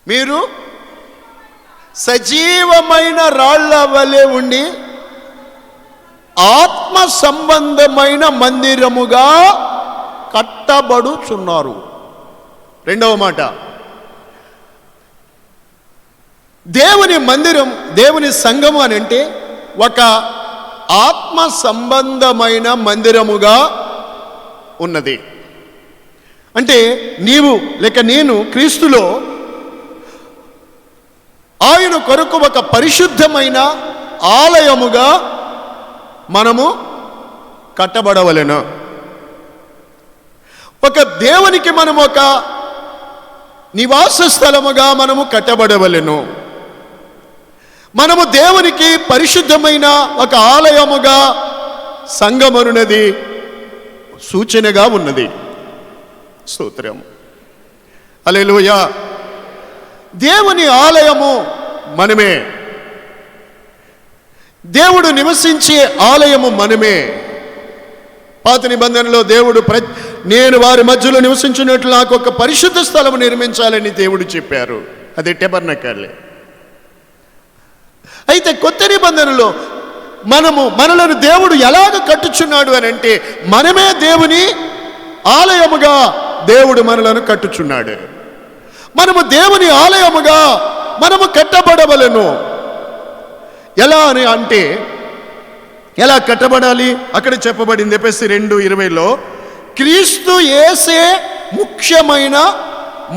మీరు సజీవమైన రాళ్ల వలె ఉండి ఆత్మ సంబంధమైన మందిరముగా కట్టబడుచున్నారు. రెండవ మాట, దేవుని మందిరం, దేవుని సంఘము అని అంటే ఒక ఆత్మ సంబంధమైన మందిరముగా ఉన్నది. అంటే నీవు లేక నేను క్రీస్తులో ఆయన కొరకు ఒక పరిశుద్ధమైన ఆలయముగా మనము కట్టబడవలెను. ఒక దేవునికి మనం ఒక నివాస స్థలముగా మనము కట్టబడవలెను. మనము దేవునికి పరిశుద్ధమైన ఒక ఆలయముగా సంఘమనున్నది సూచనగా ఉన్నది. స్తోత్రం. హల్లెలూయా. దేవుని ఆలయము మనమే. దేవుడు నివసించే ఆలయము మనమే. పాత నిబంధనలో దేవుడు నేను వారి మధ్యలో నివసించినట్లు నాకు ఒక పరిశుద్ధ స్థలము నిర్మించాలని దేవుడు చెప్పారు. అది టెబర్నకలే. అయితే కొత్త నిబంధనలో మనలను దేవుడు ఎలాగ కట్టుచున్నాడు అని అంటే, మనమే దేవుని ఆలయముగా దేవుడు మనలను కట్టుచున్నాడు. మనము దేవుని ఆలయముగా మనము కట్టబడవలెను. ఎలా అని అంటే, ఎలా కట్టబడాలి? అక్కడ చెప్పబడింది ఎఫెసీ 2:20లో, క్రీస్తు యేసే ముఖ్యమైన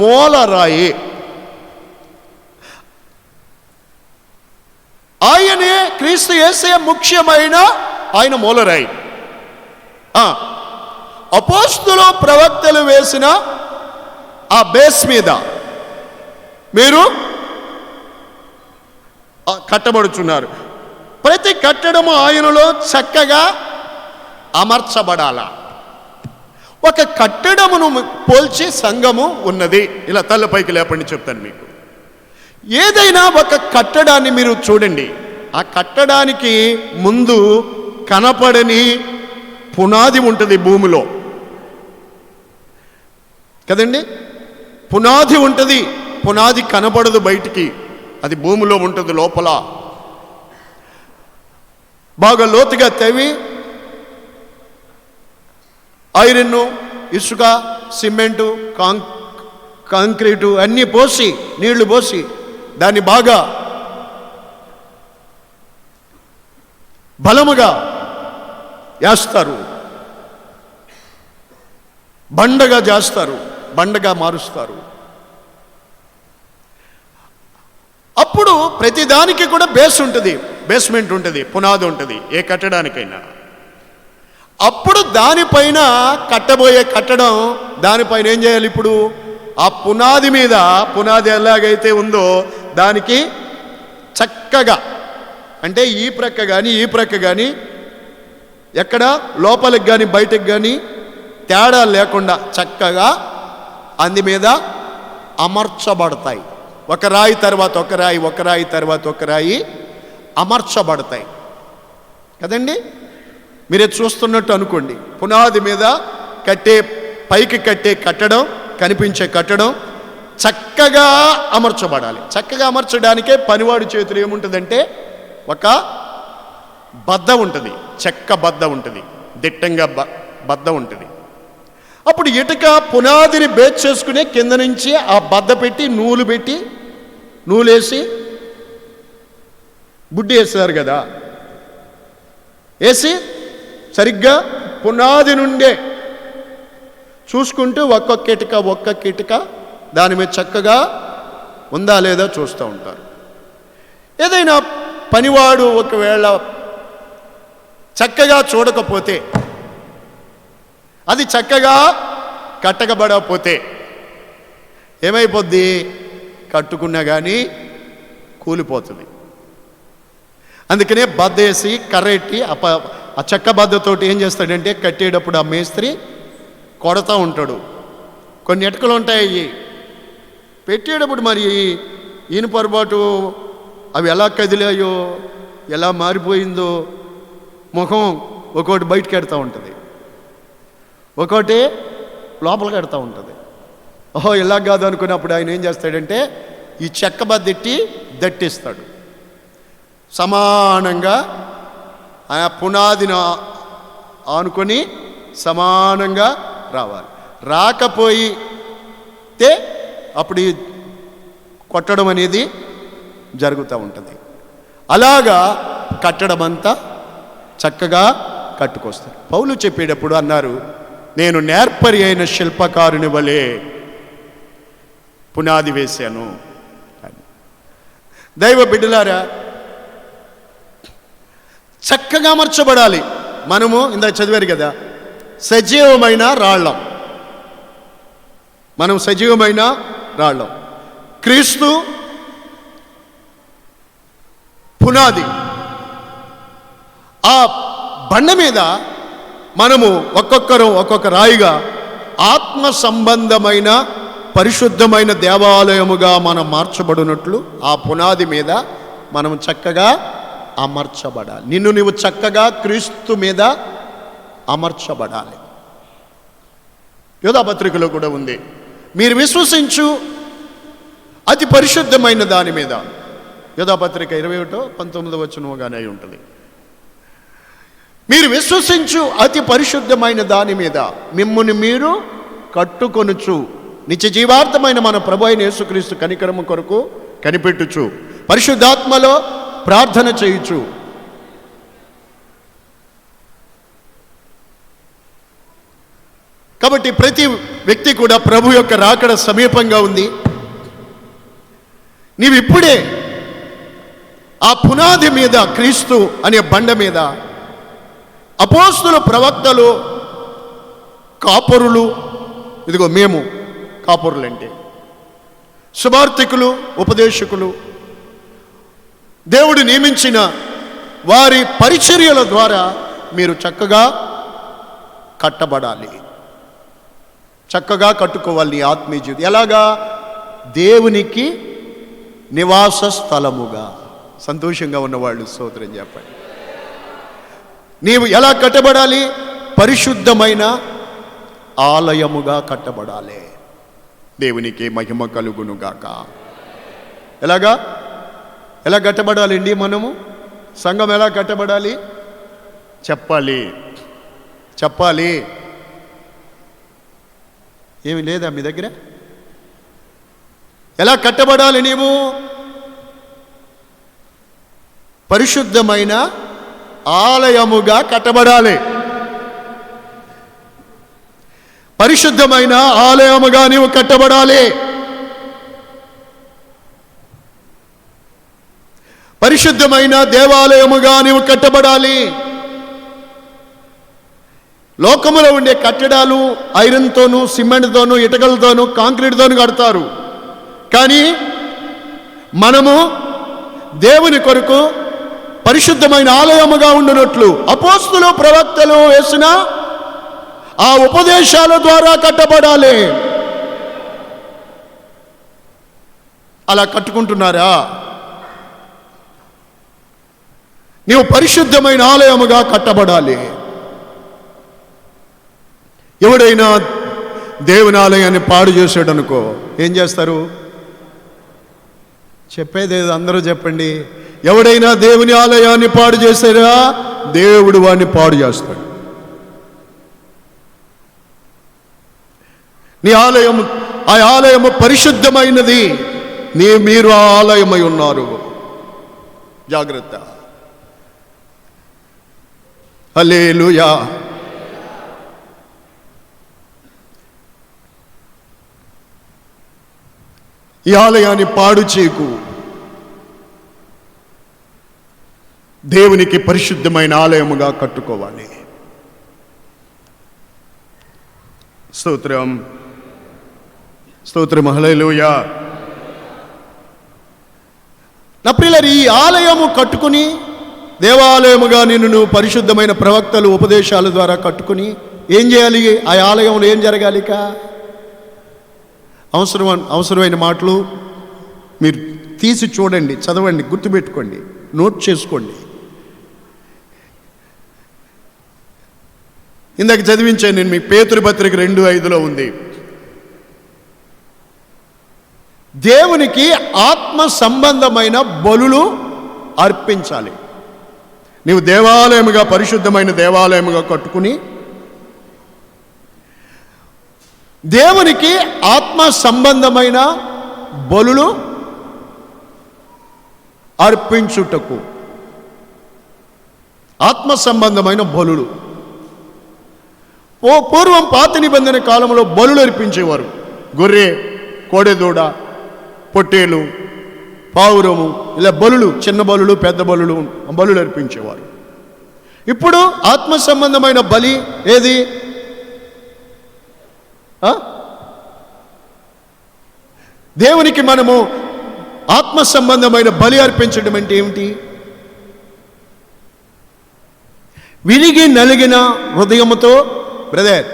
మూలరాయి. ఆయనే, క్రీస్తు యేసే ముఖ్యమైన ఆయన మూలరాయి. అపోస్తులు ప్రవక్తలు వేసిన ఆ బేస్ మీద మీరు కట్టబడుచున్నారు. ప్రతి కట్టడము ఆయనలో చక్కగా అమర్చబడాల. ఒక కట్టడమును పోల్చి సంఘము ఉన్నది. ఇలా తలపైకి లేపండి, చెప్తాను మీకు. ఏదైనా ఒక కట్టడాన్ని మీరు చూడండి, ఆ కట్టడానికి ముందు కనపడని పునాది ఉంటుంది భూమిలో కదండి. పునాది ఉంటుంది, పునాది కనపడదు బయటికి, అది భూమిలో ఉంటుంది లోపల. బాగా లోతుగా తవ్వి ఐరన్, ఇసుక, సిమెంటు, కాంక్రీటు అన్నీ పోసి, నీళ్లు పోసి దాన్ని బాగా బలముగా వేస్తారు, బండగా చేస్తారు, బండగా మారుస్తారు. అప్పుడు ప్రతిదానికి కూడా బేస్ ఉంటుంది, బేస్మెంట్ ఉంటుంది, పునాది ఉంటుంది ఏ కట్టడానికైనా. అప్పుడు దానిపైన కట్టబోయే కట్టడం, దానిపైన ఏం చేయాలి? ఇప్పుడు ఆ పునాది మీద, పునాది ఎలాగైతే ఉందో దానికి చక్కగా, అంటే ఈ ప్రక్క కానీ ఈ ప్రక్క కానీ ఎక్కడ లోపలికి కానీ బయటకు కానీ తేడా లేకుండా చక్కగా అంది మీద అమర్చబడతాయి. ఒక రాయి తర్వాత ఒక రాయి, ఒక రాయి తర్వాత ఒక రాయి అమర్చబడతాయి కదండి. మీరే చూస్తున్నట్టు అనుకోండి. పునాది మీద కట్టే, పైకి కట్టే కట్టడం, కనిపించే కట్టడం చక్కగా అమర్చబడాలి. చక్కగా అమర్చడానికే పనివాడి చేతులు ఏముంటుందంటే ఒక బద్ద ఉంటుంది, చెక్క బద్ద ఉంటుంది, దిట్టంగా బద్ద ఉంటుంది. అప్పుడు ఇటుక పునాదిని బేస్ చేసుకునే కింద నుంచి ఆ బద్ద పెట్టి నూలేసి బుడ్డి వేస్తారు కదా, వేసి సరిగ్గా పునాది నుండే చూసుకుంటూ ఒక్కొక్క ఇటుక దాని మీద చక్కగా ఉందా లేదా చూస్తూ ఉంటారు. ఏదైనా పనివాడు ఒకవేళ చక్కగా చూడకపోతే, అది చక్కగా కట్టకబడకపోతే ఏమైపోద్ది? కట్టుకున్నా కానీ కూలిపోతుంది. అందుకనే బద్దేసి కర్రెట్టి ఆ చెక్క బద్దతోటి ఏం చేస్తాడంటే, కట్టేటప్పుడు ఆ మేస్త్రి కొడతా ఉంటాడు. కొన్ని ఎటుకలు ఉంటాయి పెట్టేటప్పుడు, మరి ఈయన పొరపాటు అవి ఎలా కదిలాయో, ఎలా మారిపోయిందో, ముఖం ఒక్కోటి బయటకు ఎడతా ఉంటుంది, ఒక్కోటి లోపలికి ఎడతా ఉంటుంది. ఓహో ఇలా కాదు అనుకున్నప్పుడు ఆయన ఏం చేస్తాడంటే ఈ చెక్క బద్దెట్టి దట్టిస్తాడు. సమానంగా ఆ పునాదిని ఆనుకొని సమానంగా రావాలి. రాకపోయితే అప్పుడు కొట్టడం అనేది జరుగుతూ ఉంటుంది. అలాగా కట్టడం అంతా చక్కగా కట్టుకొస్తారు. పౌలు చెప్పేటప్పుడు అన్నారు, నేను నేర్పరి అయిన శిల్పకారుని వలె పునాది వేశాను. దైవ బిడ్డలారా, చక్కగా అమర్చబడాలి. మనము ఇందాక చదివారు కదా, సజీవమైన రాళ్ళం. మనం సజీవమైన రాళ్ళం. క్రీస్తు పునాది. ఆ బండ మీద మనము ఒక్కొక్కరు ఒక్కొక్క రాయిగా ఆత్మ సంబంధమైన పరిశుద్ధమైన దేవాలయముగా మనం మార్చబడినట్లు ఆ పునాది మీద మనం చక్కగా అమర్చబడాలి. నిన్ను నీవు చక్కగా క్రీస్తు మీద అమర్చబడాలి. యోధాపత్రికలో కూడా ఉంది, మీరు విశ్వసించు అతి పరిశుద్ధమైన దాని మీద. యోధాపత్రిక 21:19 అయి ఉంటుంది. మీరు విశ్వసించు అతి పరిశుద్ధమైన దాని మీద మిమ్ముని మీరు కట్టుకొనుచు నిత్య జీవార్థమైన మన ప్రభు అయిన యేసుక్రీస్తు కనికరము కొరకు కనిపెట్టుచు పరిశుద్ధాత్మలో ప్రార్థన చేయుచు. కాబట్టి ప్రతి వ్యక్తి కూడా ప్రభు యొక్క రాకడ సమీపంగా ఉంది. నీవిప్పుడే ఆ పునాది మీద, క్రీస్తు అనే బండ మీద అపోస్తుల, ప్రవక్తలు, కాపరులు, ఇదిగో మేము కాపరులంటే సువార్తికులు, ఉపదేశకులు, దేవుడు నియమించిన వారి పరిచర్యల ద్వారా మీరు చక్కగా కట్టబడాలి, చక్కగా కట్టుకోవాలి నీ ఆత్మీయ జీవితం. ఎలాగా? దేవునికి నివాస స్థలముగా. సంతోషంగా ఉన్నవాళ్ళు స్తోత్రం చెప్పండి. నీవు ఎలా కట్టబడాలి? పరిశుద్ధమైన ఆలయముగా కట్టబడాలి. దేవునికి మహిమ కలుగునుగాక. ఎలాగా? ఎలా కట్టబడాలండి? మనము సంఘం ఎలా కట్టబడాలి? చెప్పాలి. ఏమి లేదా మీ దగ్గర? ఎలా కట్టబడాలి? నీవు పరిశుద్ధమైన ఆలయముగా కట్టబడాలి. పరిశుద్ధమైన ఆలయముగా నీవు కట్టబడాలి. పరిశుద్ధమైన దేవాలయముగా నీవు కట్టబడాలి. లోకములో ఉండే కట్టడాలు ఐరన్తోనూ, సిమెంట్తోనూ, ఇటుకలతోనూ, కాంక్రీట్తోనూ కడతారు. కానీ మనము దేవుని కొరకు పరిశుద్ధమైన ఆలయముగా ఉండునట్లు అపోస్తులు, ప్రవక్తలు వేసిన ఆ ఉపదేశాల ద్వారా కట్టబడాలి. అలా కట్టుకుంటున్నారా? నీవు పరిశుద్ధమైన ఆలయముగా కట్టబడాలి. ఎవడైనా దేవుని ఆలయాన్ని పాడు చేసాడనుకో ఏం చేస్తారు? చెప్పేదేదో అందరూ చెప్పండి. ఎవడైనా దేవుని ఆలయాన్ని పాడు చేశారా, దేవుడు వాడిని పాడు చేస్తాడు. నీ ఆలయము, ఆ ఆలయము పరిశుద్ధమైనది. మీరు ఆ ఆలయమై ఉన్నారు. జాగ్రత్త. హల్లెలూయా. ఈ ఆలయాన్ని పాడు చేయకు. దేవునికి పరిశుద్ధమైన ఆలయముగా కట్టుకోవాలి. స్తోత్రం, స్తోత్రం, హల్లెలూయా. నా ప్రియులారా, ఈ ఆలయము కట్టుకుని దేవాలయముగా నిన్ను పరిశుద్ధమైన ప్రవక్తలు, ఉపదేశాల ద్వారా కట్టుకుని ఏం చేయాలి? ఆ ఆలయంలో ఏం జరగాలి? అవసరమైన మాటలు మీరు తీసి చూడండి, చదవండి, గుర్తుపెట్టుకోండి, నోట్ చేసుకోండి. ఇందాక చదివించాను నేను మీకు, పేతురు పత్రిక 2:5 ఉంది. దేవునికి ఆత్మ సంబంధమైన బలులు అర్పించాలి. నీవు దేవాలయముగా, పరిశుద్ధమైన దేవాలయముగా కట్టుకుని దేవునికి ఆత్మ సంబంధమైన బలులు అర్పించుటకు. ఆత్మ సంబంధమైన బలులు. పూర్వం పాత నిబంధన కాలంలో బలులు అర్పించేవారు. గొర్రె, కోడెదూడ, పొట్టేలు, పావురము, ఇలా బలులు, చిన్న బలులు, పెద్ద బలులు అర్పించేవారు. ఇప్పుడు ఆత్మ సంబంధమైన బలి ఏది? దేవునికి మనము ఆత్మ సంబంధమైన బలి అర్పించడం అంటే ఏమిటి? విరిగి నలిగిన హృదయముతో, బ్రదర్,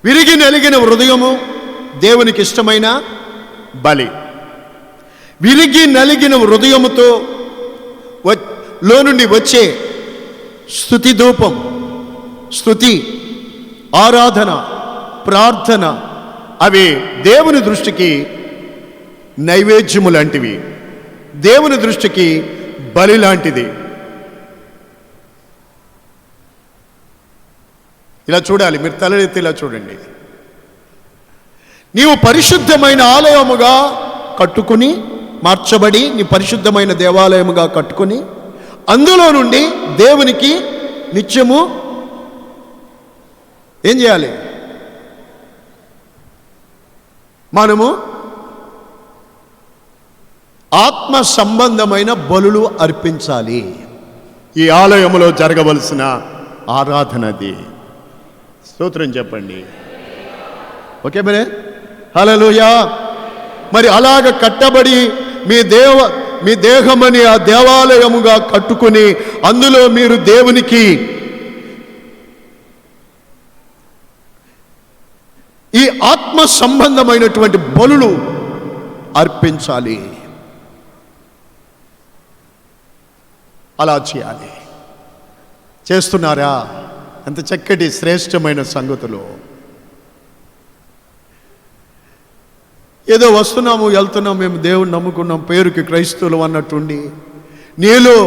విరిగి నలిగిన హృదయము, దేవునికి ఇష్టమైన బలి. విరిగి నలిగిన హృదయముతో లో నుండి వచ్చే స్తుతి ధూపం, స్తుతి, ఆరాధన, ప్రార్థన అవి దేవుని దృష్టికి నైవేద్యము లాంటివి, దేవుని దృష్టికి బలి లాంటిది. ఇలా చూడాలి, మీరు తలెత్తి ఇలా చూడండి. నీవు పరిశుద్ధమైన ఆలయముగా కట్టుకుని, మార్చబడి నీ పరిశుద్ధమైన దేవాలయముగా కట్టుకుని, అందులో నుండి దేవునికి నిత్యము ఏం చేయాలి? మనము ఆత్మ సంబంధమైన బలులు అర్పించాలి. ఈ ఆలయములో జరగవలసిన ఆరాధనది. స్తోత్రం చెప్పండి. ఓకే మరే, హల్లెలూయా. మరి అలాగ కట్టబడి మీ దేహమని ఆ దేవాలయముగా కట్టుకుని, అందులో మీరు దేవునికి ఈ ఆత్మ సంబంధమైనటువంటి బలులు అర్పించాలి. అలా చేయాలి. చేస్తున్నారా? అంత చక్కటి శ్రేష్టమైన సంగతులు. ఏదో వస్తున్నాము, వెళ్తున్నాం, మేము దేవుని నమ్ముకున్నాం, పేరుకి క్రైస్తవులు అన్నట్టుండి, నీలో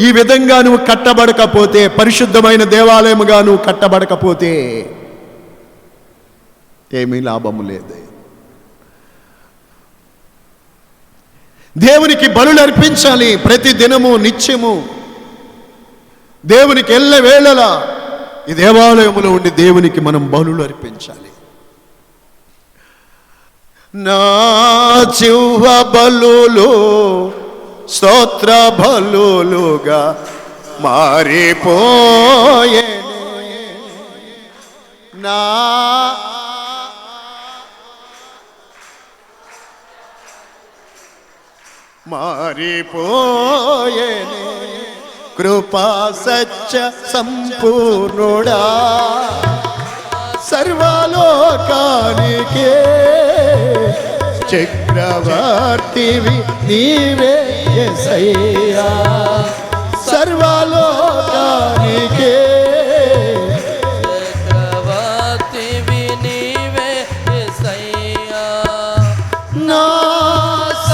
ఈ విధంగా నువ్వు కట్టబడకపోతే, పరిశుద్ధమైన దేవాలయముగా నువ్వు కట్టబడకపోతే ఏమీ లాభము లేదు. దేవునికి బలులు అర్పించాలి ప్రతి దినము, నిత్యము. దేవునికి ఎల్లవేళలా ఈ దేవాలయములో ఉండి దేవునికి మనం బలులు అర్పించాలి. నా జీవ బలులు స్తోత్ర బలులుగా మారిపోయే, నా మారిపోయేనే కృపా సత్య సంపూర్ణుడా, సర్వలోకానికే చక్రవర్తివి నీవే యేసయ్యా, సర్వలోకానికే చక్రవర్తివి నీవే యేసయ్యా, నా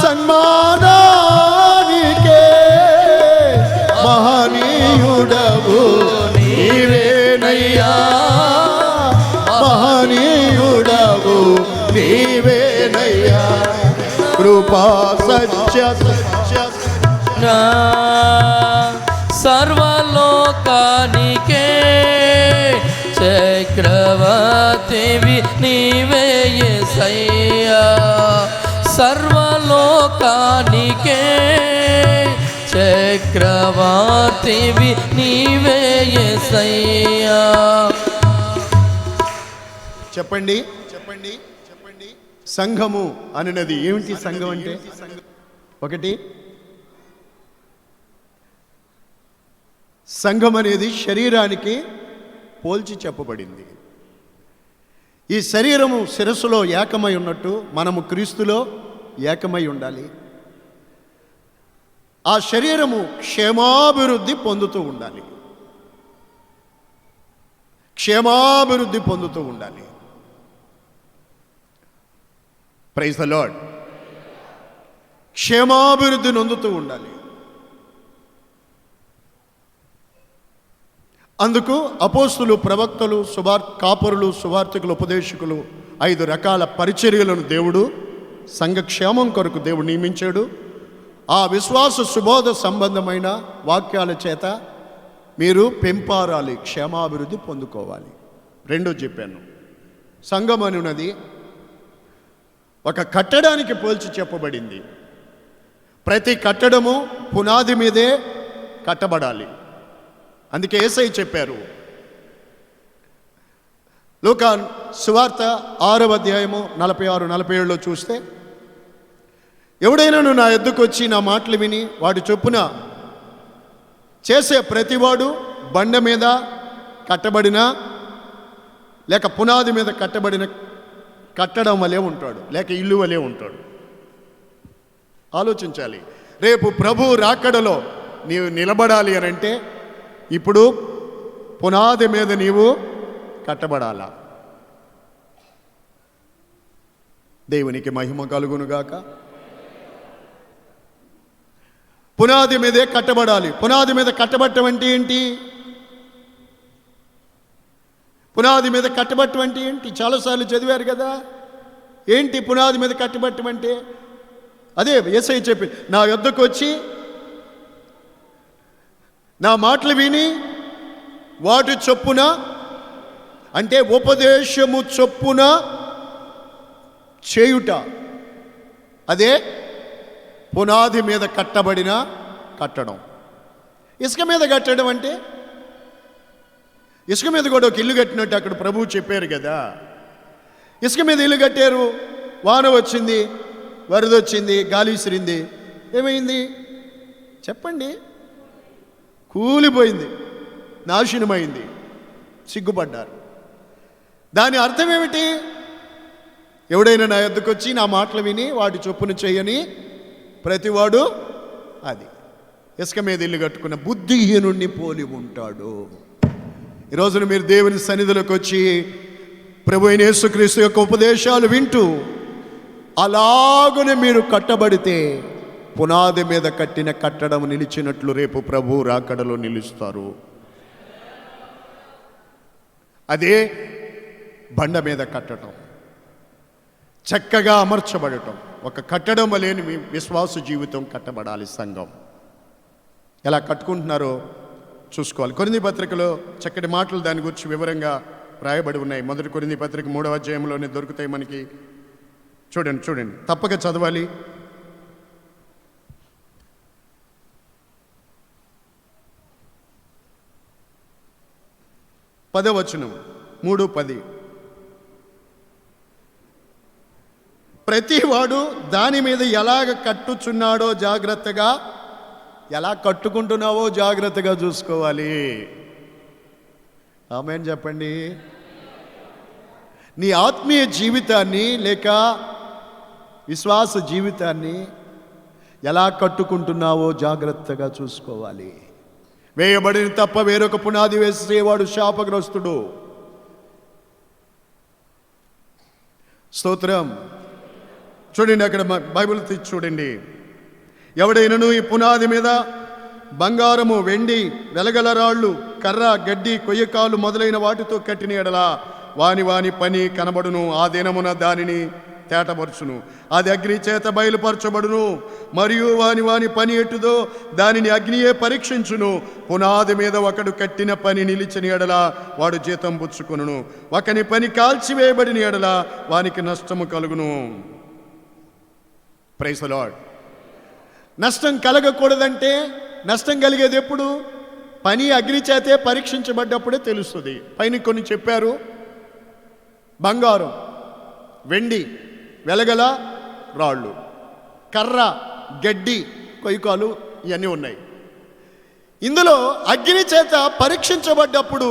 సన్మానానికే మహనీయుడవు నీవేనయ్యా, మహనీయుడవు నీవేనయ్యా, కృపా సత్య నా సర్వలోకానికే చక్రవర్తివి నీవే యేసయ్యా, సర్వలోకానికే చక్రవర్తివి నీవే యేసయ్యా. చెప్పండి చెప్పండి చెప్పండి. సంఘము అన్నది ఏమిటి? సంఘం అంటే ఒకటి, సంఘం అనేది శరీరానికి పోల్చి చెప్పబడింది. ఈ శరీరము శిరస్సులో ఏకమై ఉన్నట్టు మనము క్రీస్తులో ఏకమై ఉండాలి. ఆ శరీరము క్షేమాభివృద్ధి పొందుతూ ఉండాలి, క్షేమాభివృద్ధి పొందుతూ ఉండాలి. Praise the Lord. క్షేమాభివృద్ధి నొందుతూ ఉండాలి. అందుకు అపోస్తులు, ప్రవక్తలు, కాపరులు, సువార్తికులు, ఉపదేశకులు 5 రకాల పరిచర్యలను దేవుడు సంఘక్షేమం కొరకు దేవుడు నియమించాడు. ఆ విశ్వాస సుబోధ సంబంధమైన వాక్యాల చేత మీరు పెంపారాలి, క్షేమాభివృద్ధి పొందుకోవాలి. రెండో చెప్పాను, సంఘం అనున్నది ఒక కట్టడానికి పోల్చి చెప్పబడింది. ప్రతి కట్టడము పునాది మీదే కట్టబడాలి. అందుకే యేసయ్య చెప్పారు, లూకా సువార్త 6వ అధ్యాయము 46-47లో చూస్తే, ఎవడైనాను నా ఎద్దుకు వచ్చి నా మాటలు విని వాటి చొప్పున చేసే ప్రతివాడు బండ మీద కట్టబడిన లేక పునాది మీద కట్టబడిన కట్టడం వలె ఉంటాడు, లేక ఇల్లు వలె ఉంటాడు. ఆలోచించాలి. రేపు ప్రభు రాకడలో నీవు నిలబడాలి అని అంటే ఇప్పుడు పునాది మీద నీవు కట్టబడాలా. దేవునికి మహిమ కలుగునుగాక. పునాది మీదే కట్టబడాలి. పునాది మీద కట్టబట్టం అంటే ఏంటి? పునాది మీద కట్టబట్టం అంటే ఏంటి? చాలాసార్లు చదివారు కదా. ఏంటి పునాది మీద కట్టబట్టం అంటే? అదే యేసయ్య చెప్పి, నా యొద్దకు వచ్చి నా మాటలు విని వాటి చొప్పున, అంటే ఉపదేశము చొప్పున చేయుట, అదే పునాది మీద కట్టబడిన కట్టడం. ఇసుక మీద కట్టడం అంటే, ఇసుక మీద కూడా ఒక ఇల్లు కట్టినట్టు అక్కడ ప్రభువు చెప్పారు కదా. ఇసుక మీద ఇల్లు కట్టారు, వాన వచ్చింది, వరద వచ్చింది, గాలి విసిరింది, ఏమైంది చెప్పండి? కూలిపోయింది, నాశనమైంది, సిగ్గుపడ్డారు. దాని అర్థం ఏమిటి? ఎవడైనా నా యొద్దకు వచ్చి నా మాటలు విని వాటి చొప్పున చేయని ప్రతివాడు, అది ఇసుక మీద ఇల్లు కట్టుకున్న బుద్ధిహీనుణ్ణి పోలి ఉంటాడు. ఈ రోజున మీరు దేవుని సన్నిధిలోకి వచ్చి ప్రభు అయిన యేసుక్రీస్తు యొక్క ఉపదేశాలు వింటూ అలాగునే మీరు కట్టబడితే పునాది మీద కట్టిన కట్టడం నిలిచినట్లు రేపు ప్రభు రాకడలో నిలుస్తారు. అదే బండ మీద కట్టడం, చక్కగా అమర్చబడటం. ఒక కట్టడం వలేని మీ విశ్వాస జీవితం కట్టబడాలి. సంఘం ఎలా కట్టుకుంటున్నారో చూసుకోవాలి. కొరింథీ పత్రికలో చక్కటి మాటలు దాని గురించి వివరంగా రాయబడి ఉన్నాయి. మొదటి కొరింథీ పత్రిక 3వ అధ్యాయంలోనే దొరుకుతాయి మనకి. చూడండి, తప్పక చదవాలి. పదవచనం 3:10. ప్రతివాడు దాని మీద ఎలాగ కట్టుచున్నాడో జాగ్రత్తగా, ఎలా కట్టుకుంటున్నావో జాగ్రత్తగా చూసుకోవాలి. ఆమేన్ చెప్పండి. నీ ఆత్మీయ జీవితాన్ని లేక విశ్వాస జీవితాన్ని ఎలా కట్టుకుంటున్నావో జాగ్రత్తగా చూసుకోవాలి. వేయబడిన తప్ప వేరొక పునాది వేసేవాడు శాపగ్రస్తుడు. స్తోత్రం. చూడండి, అక్కడ బైబిల్ తీసి చూడండి. ఎవడైనను ఈ పునాది మీద బంగారము, వెండి, వెలగల రాళ్ళు, కర్ర, గడ్డి, కొయ్యకాలు మొదలైన వాటితో కట్టిన ఎడలా వాని వాని పని కనబడును. ఆ దినమున దానిని తేటపరచును, అది అగ్ని చేత బయలుపరచబడును. మరియు వాని వాని పని ఎట్టుదో దానిని అగ్నియే పరీక్షించును. పునాది మీద ఒకడు కట్టిన పని నిలిచిన ఎడల వాడు జీతం పుచ్చుకొనును. ఒకని పని కాల్చివేయబడిన ఎడల వానికి నష్టము కలుగును. Praise the Lord. నష్టం కలగకూడదంటే నష్టం కలిగేది ఎప్పుడు? పని అగ్ని చేతే పరీక్షించబడ్డప్పుడే తెలుస్తుంది. పైన కొన్ని చెప్పారు: బంగారం, వెండి, వెలగల రాళ్ళు, కర్ర, గడ్డి, కొయ్యకాలు, ఇవన్నీ ఉన్నాయి. ఇందులో అగ్ని చేత పరీక్షించబడ్డప్పుడు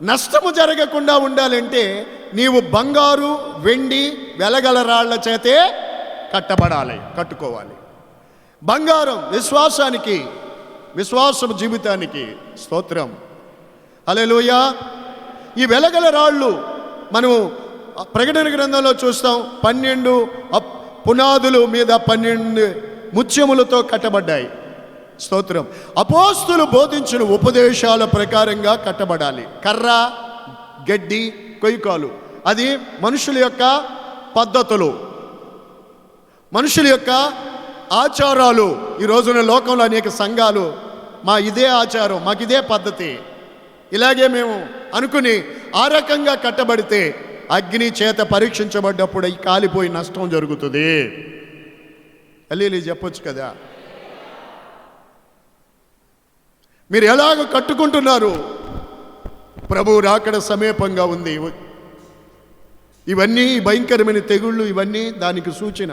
నష్టము జరగకుండా ఉండాలంటే నీవు బంగారు, వెండి, వెలగల రాళ్ల చేతే కట్టబడాలి, కట్టుకోవాలి. బంగారం విశ్వాసానికి, విశ్వాసం జీవితానికి. స్తోత్రం, హల్లెలూయా. ఈ వెలగల రాళ్ళు మనం ప్రకటన గ్రంథంలో చూస్తాం. 12 పునాదులు మీద 12 ముత్యములతో కట్టబడ్డాయి. స్తోత్రం. అపోస్తులు బోధించిన ఉపదేశాల ప్రకారంగా కట్టబడాలి. కర్ర, గడ్డి, కొయ్యకాలు అది మనుషుల యొక్క పద్ధతులు, మనుషుల యొక్క ఆచారాలు. ఈ రోజున లోకంలో అనేక సంఘాలు మా ఇదే ఆచారం, మాకు ఇదే పద్ధతి, ఇలాగే మేము అనుకుని ఆ రకంగా కట్టబడితే అగ్ని చేత పరీక్షించబడ్డప్పుడు ఈ కాలిపోయి నష్టం జరుగుతుంది. హల్లెలూయా చెప్పొచ్చు కదా. మీరు ఎలాగ కట్టుకుంటున్నారు? ప్రభు రాకడ సమీపంగా ఉంది. ఇవన్నీ భయంకరమైన తెగుళ్ళు, ఇవన్నీ దానికి సూచన.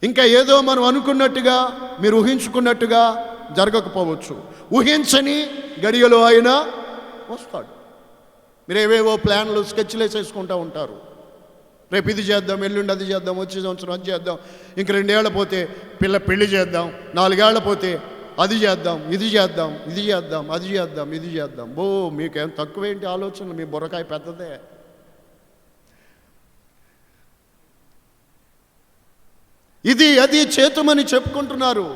ఇంకా ఏదో మనం అనుకున్నట్టుగా, మీరు ఊహించుకున్నట్టుగా జరగకపోవచ్చు. ఊహించని గడియలో ఆయన వస్తాడు. మీరు ఏవేవో ప్లాన్లు స్కెచ్లు వేసేసుకుంటూ ఉంటారు. రేపు ఇది చేద్దాం, ఎల్లుండి అది చేద్దాం, వచ్చే సంవత్సరం అది చేద్దాం, ఇంక 2 ఏళ్ళ పోతే పెళ్లి చేద్దాం, 4 ఏళ్ళ పోతే అది చేద్దాం, ఇది చేద్దాం, ఇది చేద్దాం, అది చేద్దాం, ఇది చేద్దాం. మీకేం తక్కువేంటి ఆలోచనలు? మీ బుర్రకాయ పెద్దదే. ఇది అది చేతమని చెప్పుకుంటున్నారు.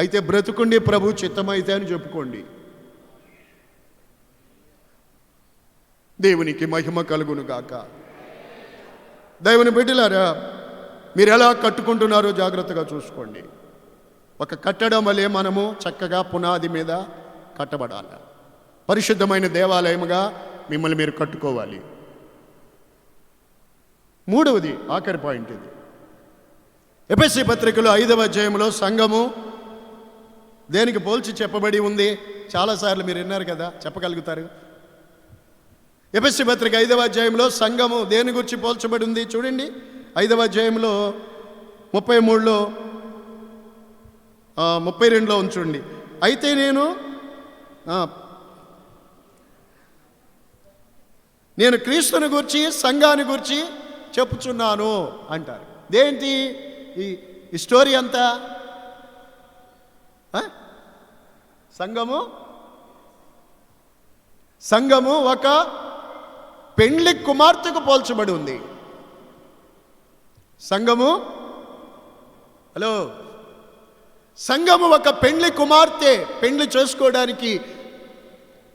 అయితే బ్రతుకుండి ప్రభు చిత్తమైతే అని చెప్పుకోండి. దేవునికి మహిమ కలుగును గాక. దేవుని బిడ్డలారా, మీరు ఎలా కట్టుకుంటున్నారో జాగ్రత్తగా చూసుకోండి. ఒక కట్టడం వలె మనము చక్కగా పునాది మీద కట్టబడాలి. పరిశుద్ధమైన దేవాలయముగా మిమ్మల్ని మీరు కట్టుకోవాలి. 3వది ఆఖరి పాయింట్ ఇది. ఎఫెసీ పత్రికలో 5వ అధ్యాయంలో సంఘము దేనికి పోల్చి చెప్పబడి ఉంది? చాలాసార్లు మీరు విన్నారు కదా, చెప్పగలుగుతారు. ఎఫెసీ పత్రిక 5వ అధ్యాయంలో సంఘము దేని గురించి పోల్చబడి ఉంది చూడండి. 5వ అధ్యాయంలో 33లో 32లో ఉంచండి. అయితే నేను క్రీస్తుని గురించి సంఘాన్ని గురించి చెప్పుచున్నాను అంటారు. దేంటి ఈ స్టోరీ అంతా? సంఘము ఒక పెండ్లి కుమార్తెకు పోల్చబడి ఉంది. సంఘము ఒక పెండ్లి కుమార్తె, పెండ్లి చేసుకోవడానికి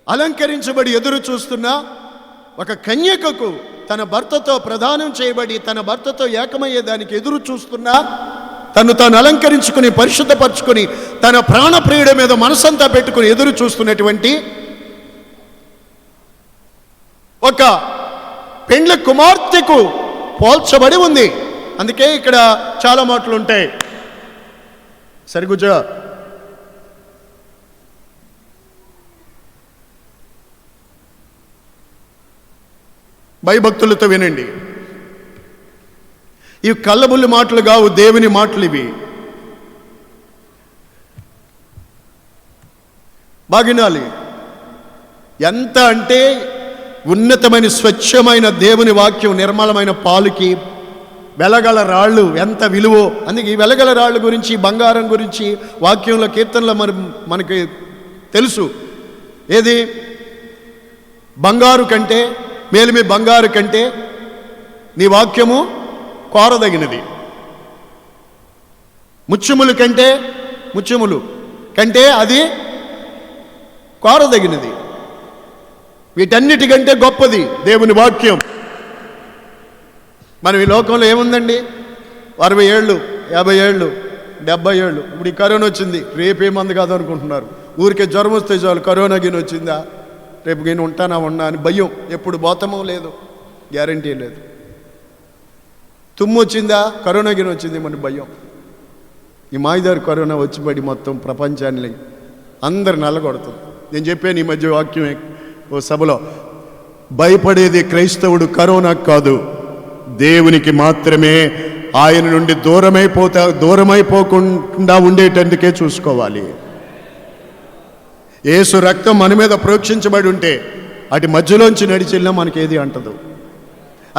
అలంకరించబడి ఎదురు చూస్తున్న ఒక కన్యకకు తన భర్తతో ప్రదానం చేయబడి తన భర్తతో ఏకమయ్యేదానికి ఎదురు చూస్తున్నా, తను తాను అలంకరించుకుని పరిశుద్ధపరచుకుని తన ప్రాణప్రియుడి మీద మనసంతా పెట్టుకుని ఎదురు చూస్తున్నటువంటి ఒక పెండ్లి కుమార్తెకు పోల్చబడి ఉంది. అందుకే ఇక్కడ చాలా మాటలు ఉంటాయి. సరిగుజా భయభక్తులతో వినండి. ఇవి కళ్ళబుల్లి మాటలు కావు, దేవుని మాటలు ఇవి. బాగినాలి. ఎంత అంటే ఉన్నతమైన స్వచ్ఛమైన దేవుని వాక్యం, నిర్మలమైన పాలుకి వెలగల రాళ్ళు ఎంత విలువో. అందుకే ఈ వెలగల రాళ్ళు గురించి, బంగారం గురించి వాక్యంలో, కీర్తనలో మనకి తెలుసు. ఏది? బంగారు కంటే, మేలిమి బంగారు కంటే నీ వాక్యము కోరదగినది. ముత్యములు కంటే అది కోరదగినది. వీటన్నిటికంటే గొప్పది దేవుని వాక్యం. మనం ఈ లోకంలో ఏముందండి? 60 ఏళ్ళు, 50 ఏళ్ళు, 70 ఏళ్ళు. ఇప్పుడు ఈ కరోనా వచ్చింది, రేపేమంది కాదు అనుకుంటున్నారు. ఊరికే జ్వరం వస్తే చాలు, కరోనా గిని వచ్చిందా, రేపు గిని ఉంటానా ఉన్నా అని భయం. ఎప్పుడు పోతామో లేదు, గ్యారంటీ లేదు. తుమ్ము వచ్చిందా, కరోనా గిని వచ్చింది మన భయం. ఈ మాయిదారు కరోనా వచ్చిపడి మొత్తం ప్రపంచాన్ని అందరు నల్లగొడుతుంది. నేను చెప్పాను ఈ మధ్య వాక్యం ఓ సభలో, భయపడేది క్రైస్తవుడు కరోనా కాదు, దేవునికి మాత్రమే. ఆయన నుండి దూరమైపోకుండా ఉండేటందుకే చూసుకోవాలి. యేసు రక్తం మన మీద ప్రోక్షించబడి ఉంటే అటు మధ్యలోంచి నడిచినా మనకేది అంటదు.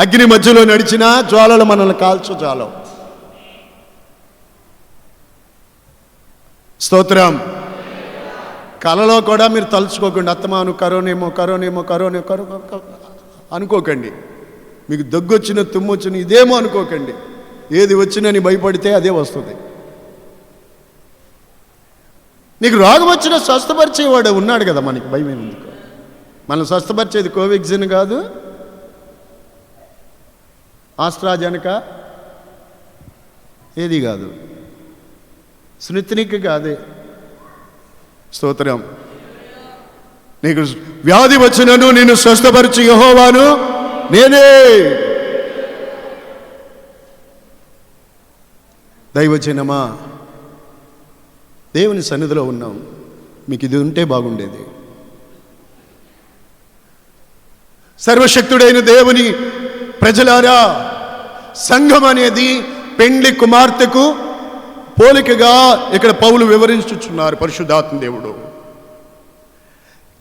అగ్ని మధ్యలో నడిచినా జ్వాలలు మనల్ని కాల్చజాలం. స్తోత్రం. కలలో కూడా మీరు తలుచుకోకండి, అత్తమాను కరోనేమో అనుకోకండి. మీకు దగ్గొచ్చిన, తుమ్మొచ్చిన ఇదేమో అనుకోకండి. ఏది వచ్చినని భయపడితే అదే వస్తుంది. నీకు రోగం వచ్చినా స్వస్థపరిచేవాడు ఉన్నాడు కదా, మనకి భయం ఎందుకు? మనం స్వస్థపరిచేది కోవాక్సిన్ కాదు, ఆస్ట్రాజెనకా ఏది కాదు, స్నిత్నిక్ కాదే. స్తోత్రం. నీకు వ్యాధి వచ్చినను నేను స్వస్థపరిచి యెహోవాను నేనే. దైవజనమా, దేవుని సన్నిధిలో ఉన్నాం, మీకు ఇది ఉంటే బాగుండేది. సర్వశక్తుడైన దేవుని ప్రజలారా, సంఘం అనేది పెండ్లి కుమార్తెకు పోలికగా ఇక్కడ పౌలు వివరించుచున్నారు పరిశుద్ధాత్మ దేవుడు.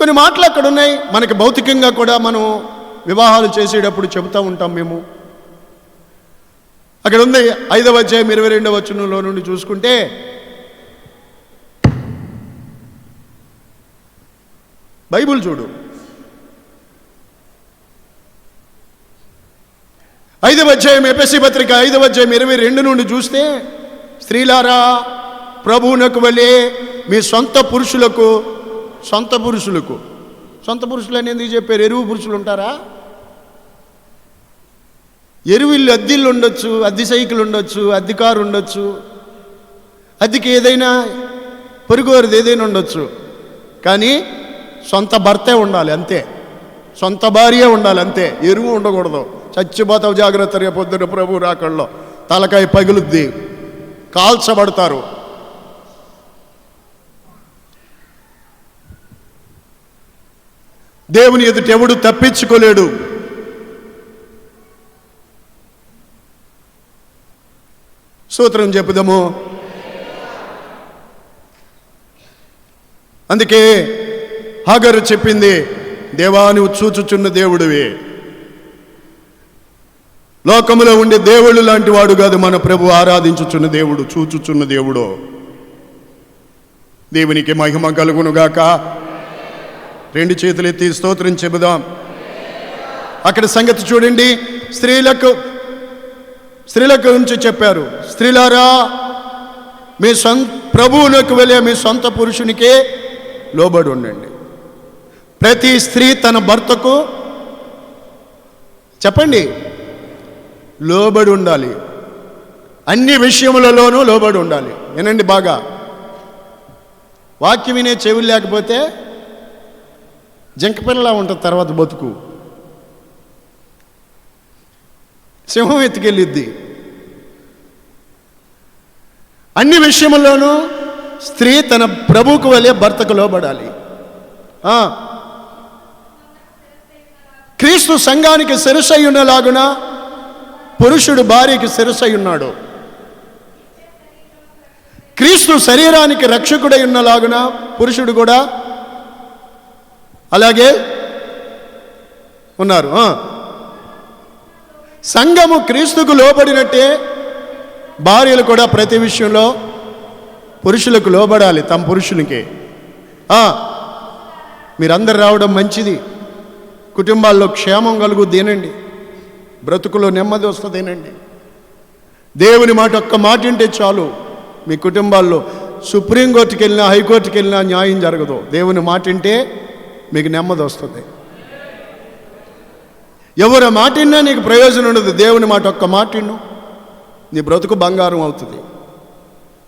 కొన్ని మాటలు అక్కడ ఉన్నాయి. మనకి భౌతికంగా కూడా మనం వివాహాలు చేసేటప్పుడు చెబుతూ ఉంటాం మేము. అక్కడ ఉంది 5వ అధ్యాయం 22వ వచనంలో నుండి చూసుకుంటే, బైబిల్ చూడు. 5వ అధ్యాయం ఎఫెసీ పత్రిక 5వ అధ్యాయం 22 నుండి చూస్తే, స్త్రీలారా ప్రభువునకు వలె మీ సొంత పురుషులు అని ఎందుకు చెప్పారు? ఎరువు పురుషులు ఉంటారా? ఎరువిల్లు అద్దిల్లు ఉండొచ్చు, అద్దె సైకిల్ ఉండొచ్చు, అద్దె కారు ఉండొచ్చు, అద్దెకి ఏదైనా పొరుగువారిది ఏదైనా ఉండొచ్చు, కానీ సొంత భర్తే ఉండాలి అంతే, సొంత భార్య ఉండాలి అంతే. ఎరువు ఉండకూడదు. చచ్చిపోతావు జాగ్రత్త, రేపొద్దున ప్రభు రాకల్లో తలకాయ పగులుద్ది, కాల్చబడతారు. దేవుని ఎదుట ఎవడు తప్పించుకోలేడు. సూత్రం చెప్పుదాము. అందుకే హాగరు చెప్పింది, దేవా నువ్వు చూచుచున్న దేవుడివి, లోకములో ఉండే దేవుళ్ళు లాంటి వాడు కాదు మన ప్రభు, ఆరాధించుచున్న దేవుడు, చూచుచున్న దేవుడు. దేవునికి మహిమ కలుగునుగాక. 2 చేతులు ఎత్తి స్తోత్రం చెబుదాం. అక్కడ సంగతి చూడండి. స్త్రీలకు గురించి చెప్పారు. స్త్రీలారా మీ ప్రభువులకు వెళ్ళే మీ సొంత పురుషునికే లోబడి ఉండండి. ప్రతి స్త్రీ తన భర్తకు చెప్పండి లోబడి ఉండాలి. అన్ని విషయములలోనూ లోబడి ఉండాలి. వినండి బాగా. వాక్యం వినే చెవులు లేకపోతే జంకపిల్లలా ఉంటుంది తర్వాత బతుకు. సింహం ఎత్తుకెళ్ళిద్ది. అన్ని విషయముల్లోనూ స్త్రీ తన ప్రభువుకు వలె భర్తకు లోబడాలి. క్రీస్తు సంఘానికి శిరస్సై ఉన్నలాగున పురుషుడు భార్యకి శిరస్సై ఉన్నాడు. క్రీస్తు శరీరానికి రక్షకుడై ఉన్నలాగున పురుషుడు కూడా అలాగే ఉన్నారు. సంఘము క్రీస్తుకు లోబడినట్టే భార్యలు కూడా ప్రతి విషయంలో పురుషులకు లోబడాలి, తమ పురుషునికి. మీరందరు రావడం మంచిది. కుటుంబాల్లో క్షేమం కలుగుద్దేనండి, బ్రతుకులో నెమ్మది వస్తుందేనండి. దేవుని మాట ఒక్క మాట వింటే చాలు. మీ కుటుంబాల్లో సుప్రీంకోర్టుకి వెళ్ళినా హైకోర్టుకి వెళ్ళినా న్యాయం జరగదు. దేవుని మాట వింటే మీకు నెమ్మది వస్తుంది. ఎవరి మాట విన్నా నీకు ప్రయోజనం ఉండదు. దేవుని మాట ఒక్క మాట విను, నీ బ్రతుకు బంగారం అవుతుంది.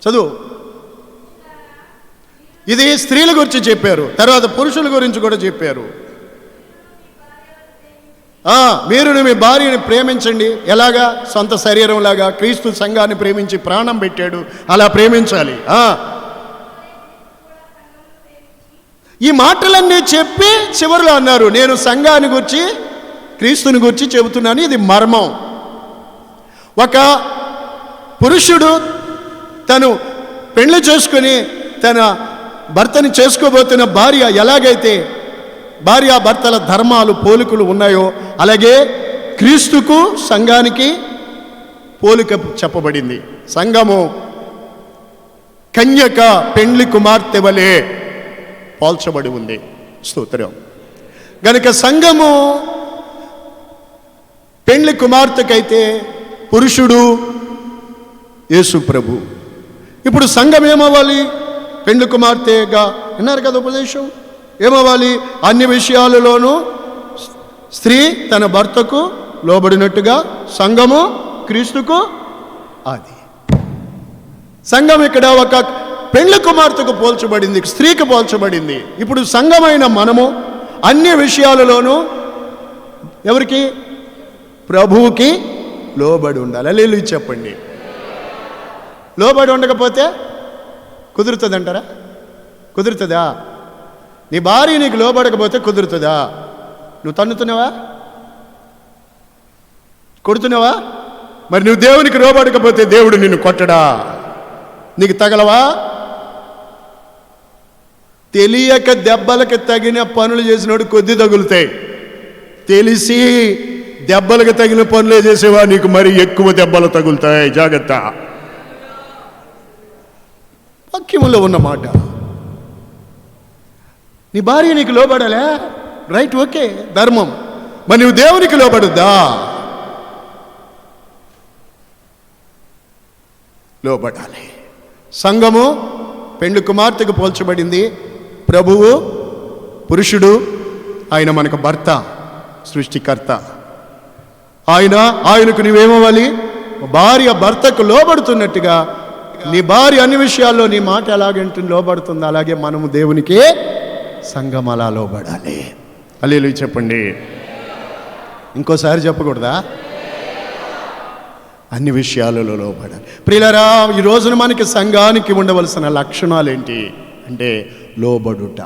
చదువు. ఇది స్త్రీల గురించి చెప్పారు, తర్వాత పురుషుల గురించి కూడా చెప్పారు. మీరు మీ భార్యని ప్రేమించండి. ఎలాగా? సొంత శరీరంలాగా. క్రీస్తు సంఘాన్ని ప్రేమించి ప్రాణం పెట్టాడు, అలా ప్రేమించాలి. ఈ మాటలన్నీ చెప్పి చివరిలో అన్నారు, నేను సంఘాన్ని గురించి క్రీస్తుని గురించి చెబుతున్నాను. ఇది మర్మం. ఒక పురుషుడు తను పెళ్లి చేసుకుని తన భర్తని చేసుకోబోతున్న భార్య ఎలాగైతే భార్యాభర్తల ధర్మాలు పోలికలు ఉన్నాయో అలాగే క్రీస్తుకు సంఘానికి పోలిక చెప్పబడింది. సంఘము కన్యక పెండ్లి కుమార్తె వలె పోల్చబడి ఉంది. స్తోత్రం. గనుక సంఘము పెండ్లి కుమార్తెకైతే పురుషుడు యేసు ప్రభు. ఇప్పుడు సంఘం ఏమవ్వాలి? పెండ్లి కుమార్తెగా విన్నారు కదా ఉపదేశం. ఏమవ్వాలి? అన్ని విషయాలలోనూ స్త్రీ తన భర్తకు లోబడినట్టుగా సంఘము క్రీస్తుకు. అది సంఘం ఇక్కడ ఒక పెండ్లి కుమార్తెకు పోల్చబడింది, స్త్రీకి పోల్చబడింది. ఇప్పుడు సంఘమైన మనము అన్ని విషయాలలోనూ ఎవరికి? ప్రభువుకి లోబడి ఉండాలి. హల్లెలూయా చెప్పండి. లోబడి ఉండకపోతే కుదురుతుందంటారా? కుదురుతుందా? నీ భార్య నీకు లోబడకపోతే కుదురుతుందా? నువ్వు తన్నుతున్నావా? కొడుతున్నావా? మరి నువ్వు దేవునికి లోబడకపోతే దేవుడు నిన్ను కొట్టడా? నీకు తగలవా? తెలియక దెబ్బలకు తగిన పనులు చేసినోడు కొద్ది తగులుతాయి, తెలిసి దెబ్బలకు తగిన పనులే చేసేవా నీకు మరి ఎక్కువ దెబ్బలు తగులుతాయి, జాగ్రత్త. వాక్యములో ఉన్న మాట. నీ భార్య నీకు లోబడాలే, రైట్, ఓకే, ధర్మం. మరి నువ్వు దేవునికి లోబడుద్దా? లోబడాలి. సంఘము పెండ్లి కుమార్తెకు పోల్చబడింది. ప్రభువు పురుషుడు, ఆయన మనకు భర్త, సృష్టికర్త. ఆయనకు నువ్వేమవ్వాలి? భార్య భర్తకు లోబడుతున్నట్టుగా నీ భార్య అన్ని విషయాల్లో నీ మాట ఎలాగంటే లోబడుతుందో అలాగే మనము దేవునికి, సంఘం అలా లోబడాలి. హల్లెలూయా చెప్పండి. ఇంకోసారి చెప్పకూడదా? అన్ని విషయాలలో లోబడాలి. ప్రియులారా, ఈ రోజున మనకి సంఘానికి ఉండవలసిన లక్షణాలు ఏంటి అంటే లోబడుట.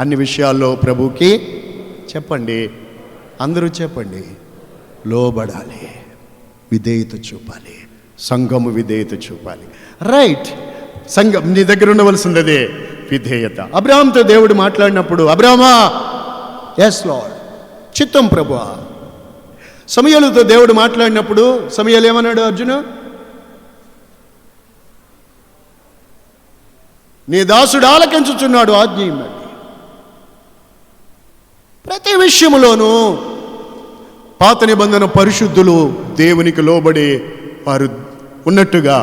అన్ని విషయాల్లో ప్రభుకి చెప్పండి, అందరూ చెప్పండి, లోబడాలి, విధేయత చూపాలి, సంఘము విధేయత చూపాలి. రైట్, సంఘం నీ దగ్గర ఉండవలసింది అదే, విధేయత. అబ్రాహాముతో దేవుడు మాట్లాడినప్పుడు, అబ్రామా, ఎస్ లార్డ్, చిత్తం ప్రభువా. సమూయేలుతో దేవుడు మాట్లాడినప్పుడు సమూయేలు ఏమన్నాడు? అర్జున, నీ దాసుడు ఆలకించుచున్నాడు, ఆజ్ఞ ఇమ్మని. ప్రతి విషయంలోనూ పాత నిబంధన పరిశుద్ధులు దేవునికి లోబడి వారు ఉన్నట్టుగా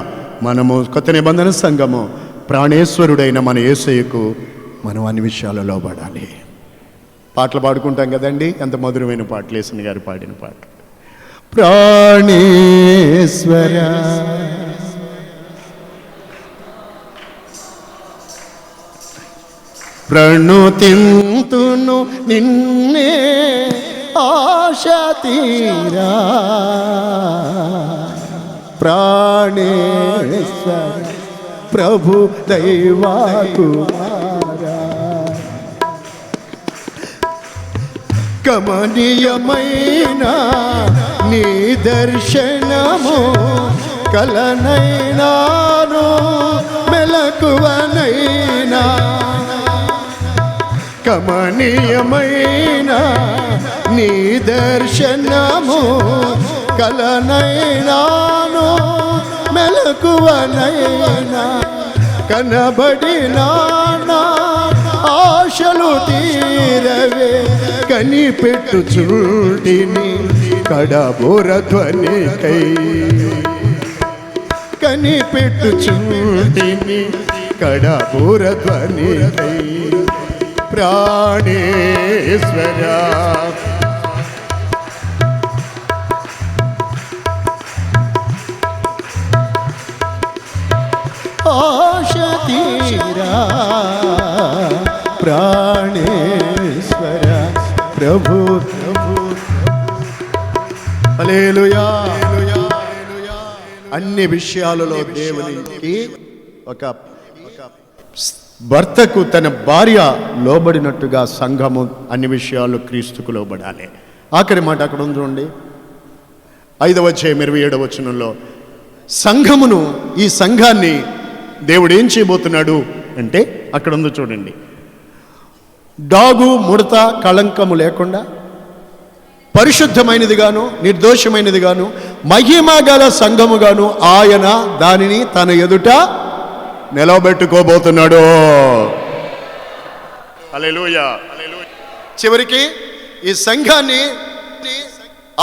మనము కొత్త నిబంధన సంఘము ప్రాణేశ్వరుడైన మన యేసయ్యకు మనం అన్ని విషయాల్లో లోబడాలి. పాటలు పాడుకుంటాం కదండి, ఎంత మధురమైన పాటలు యేసయ్య గారు పాడిన పాట. ప్రాణేశ్వర ప్రణుతింతును నిన్నే ఆశ తీరా, ప్రాణేశ్వర ప్రభు దైవా కుమారా. కమనీయమైన నీ దర్శనము కలనైనాను మెలకువనైనా, కమనీయమైన నీ దర్శనము కలనైనాను మెలకువనైనా, కనబడినా ఆశలు తీరవే కనిపెట్టు చూటిని కడబోర ధ్వనికై, కనిపెట్టు చూటిని కడబోర ధ్వనికై. ప్రాణేశ్వర ఆశ తీరా, ప్రాణేశ్వర ప్రభు. హల్లెలూయా. అన్ని విషయాలలో దేవునికి ఒక భర్తకు తన భార్య లోబడినట్టుగా సంఘము అన్ని విషయాలు క్రీస్తుకు లోబడాలి. ఆఖరి మాట అక్కడ ఉంది చూడండి, 5వ అధ్యాయం 27వ వచనంలో. సంఘమును, ఈ సంఘాన్ని దేవుడు ఏం చేయబోతున్నాడు అంటే అక్కడ ఉంది చూడండి, డాగు ముడత కళంకము లేకుండా పరిశుద్ధమైనదిగాను నిర్దోషమైనదిగాను మహిమ గల సంఘముగాను ఆయన దానిని తన ఎదుట నిలబెట్టుకోబోతున్నాడు. హల్లెలూయా. చివరికి ఈ సంఘాన్ని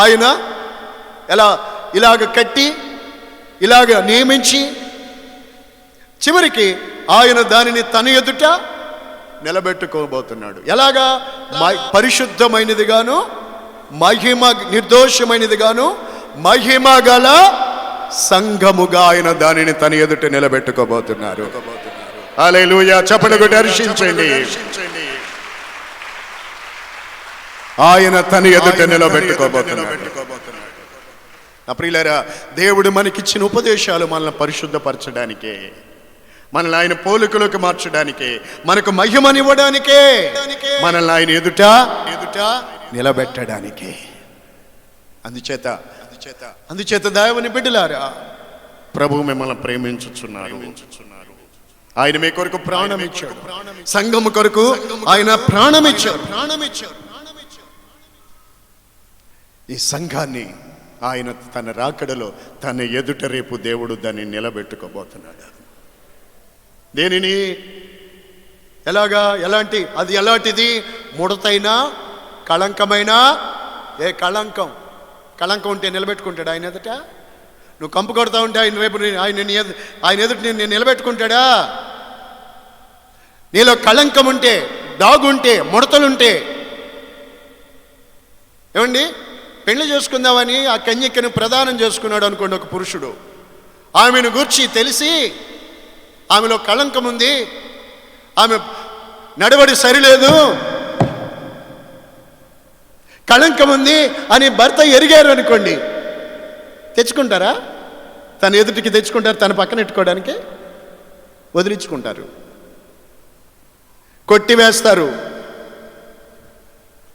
ఆయన ఇలాగ కట్టి ఇలాగ నియమించి చివరికి ఆయన దానిని తన ఎదుట నిలబెట్టుకోబోతున్నాడు. ఎలాగా? పరిశుద్ధమైనదిగాను మహిమ నిర్దోషమైనదిగాను మహిమ గల సంఘముగా ఆయన దానిని తన ఎదుట నిలబెట్టుకోబోతున్నారు. హల్లెలూయా. చప్పట్లు కొట్టి హర్షించండి. ఆయన తన ఎదుట నిలబెట్టుకోబోతున్నాడు. నా ప్రియులారా, దేవుడు మనకిచ్చిన ఉపదేశాలు మనల్ని పరిశుద్ధపరచడానికే, మనల్ని ఆయన పోలికలోకి మార్చడానికే, మనకు మహిమనివ్వడానికే, మనల్ని ఆయన ఎదుట నిలబెట్టడానికే. అందుచేత దేవుని బిడ్డలారా, ప్రభువు మిమ్మల్ని ప్రేమించుచున్నారు. ఆయన మీ కొరకు ప్రాణం ఇచ్చాడు. సంఘము కొరకు ఆయన ప్రాణం ఇచ్చాడు. ఈ సంఘాన్ని ఆయన తన రాకడలో తన ఎదుట రేపు దేవుడు దాన్ని నిలబెట్టుకోబోతున్నాడు. దేనిని అది ఎలాంటిది? ముడతైనా కళంకమైనా, ఏ కళంకం ఉంటే నిలబెట్టుకుంటాడు ఆయన ఎదుట? నువ్వు కంపు కొడతా ఉంటే ఆయన రేపు ఆయన ఎదుట నేను నిలబెట్టుకుంటాడా? నీలో కళంకం ఉంటే, దాగుంటే, ముడతలుంటే, ఏమండి, పెళ్లి చేసుకుందామని ఆ కన్యకను ప్రదానం చేసుకున్నాడు అనుకోండి ఒక పురుషుడు. ఆమెను గూర్చి తెలిసి ఆమెలో కళంకం ఉంది, ఆమె నడవడి సరిలేదు, కళంకం ఉంది అని భర్త ఎరిగారు అనుకోండి, తెచ్చుకుంటారా? తన ఎదుటికి తెచ్చుకుంటారు, తన పక్కన పెట్టుకోవడానికి వదిలించుకుంటారు, కొట్టివేస్తారు.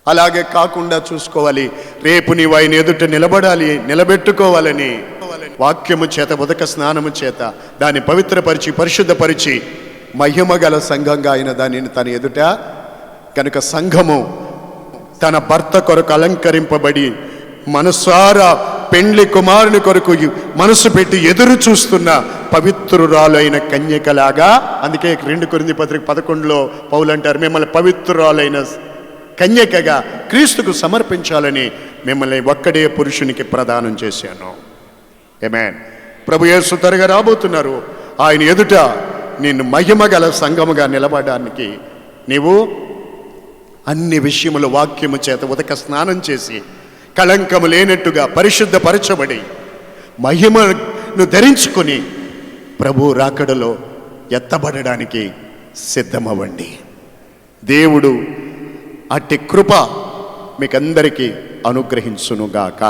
అలాగే కాకుండా చూసుకోవాలి. రేపు నీవు ఆయన ఎదుట నిలబడాలి, నిలబెట్టుకోవాలని వాక్యము చేత, ఉదక స్నానము చేత దాన్ని పవిత్రపరిచి పరిశుద్ధపరిచి మహిమ గల సంఘంగా ఆయన దానిని తన ఎదుట. కనుక సంఘము తన భర్త కొరకు అలంకరింపబడి మనసారా పెండ్లి కుమారుని కొరకు మనసు పెట్టి ఎదురు చూస్తున్న పవిత్రురాలు అయిన కన్యకలాగా. అందుకే 2 కొరింథీ పత్రిక 11లో పౌలు అంటారు, మిమ్మల్ని పవిత్రురాలైన కన్యకగా క్రీస్తుకు సమర్పించాలని మిమ్మల్ని ఒక్కడే పురుషునికి ప్రదానం చేశాను. ఆమేన్. ప్రభు యేసు త్వరగా రాబోతున్నారు. ఆయన ఎదుట నిన్ను మహిమ గల సంఘముగా నిలబడడానికి నీవు అన్ని విషయములు వాక్యము చేత ఉదక స్నానం చేసి కళంకము లేనట్టుగా పరిశుద్ధపరచబడి మహిమను ధరించుకొని ప్రభు రాకడలో ఎత్తబడడానికి సిద్ధమవ్వండి. దేవుడు అట్టి కృప మీకందరికీ అనుగ్రహించునుగాక.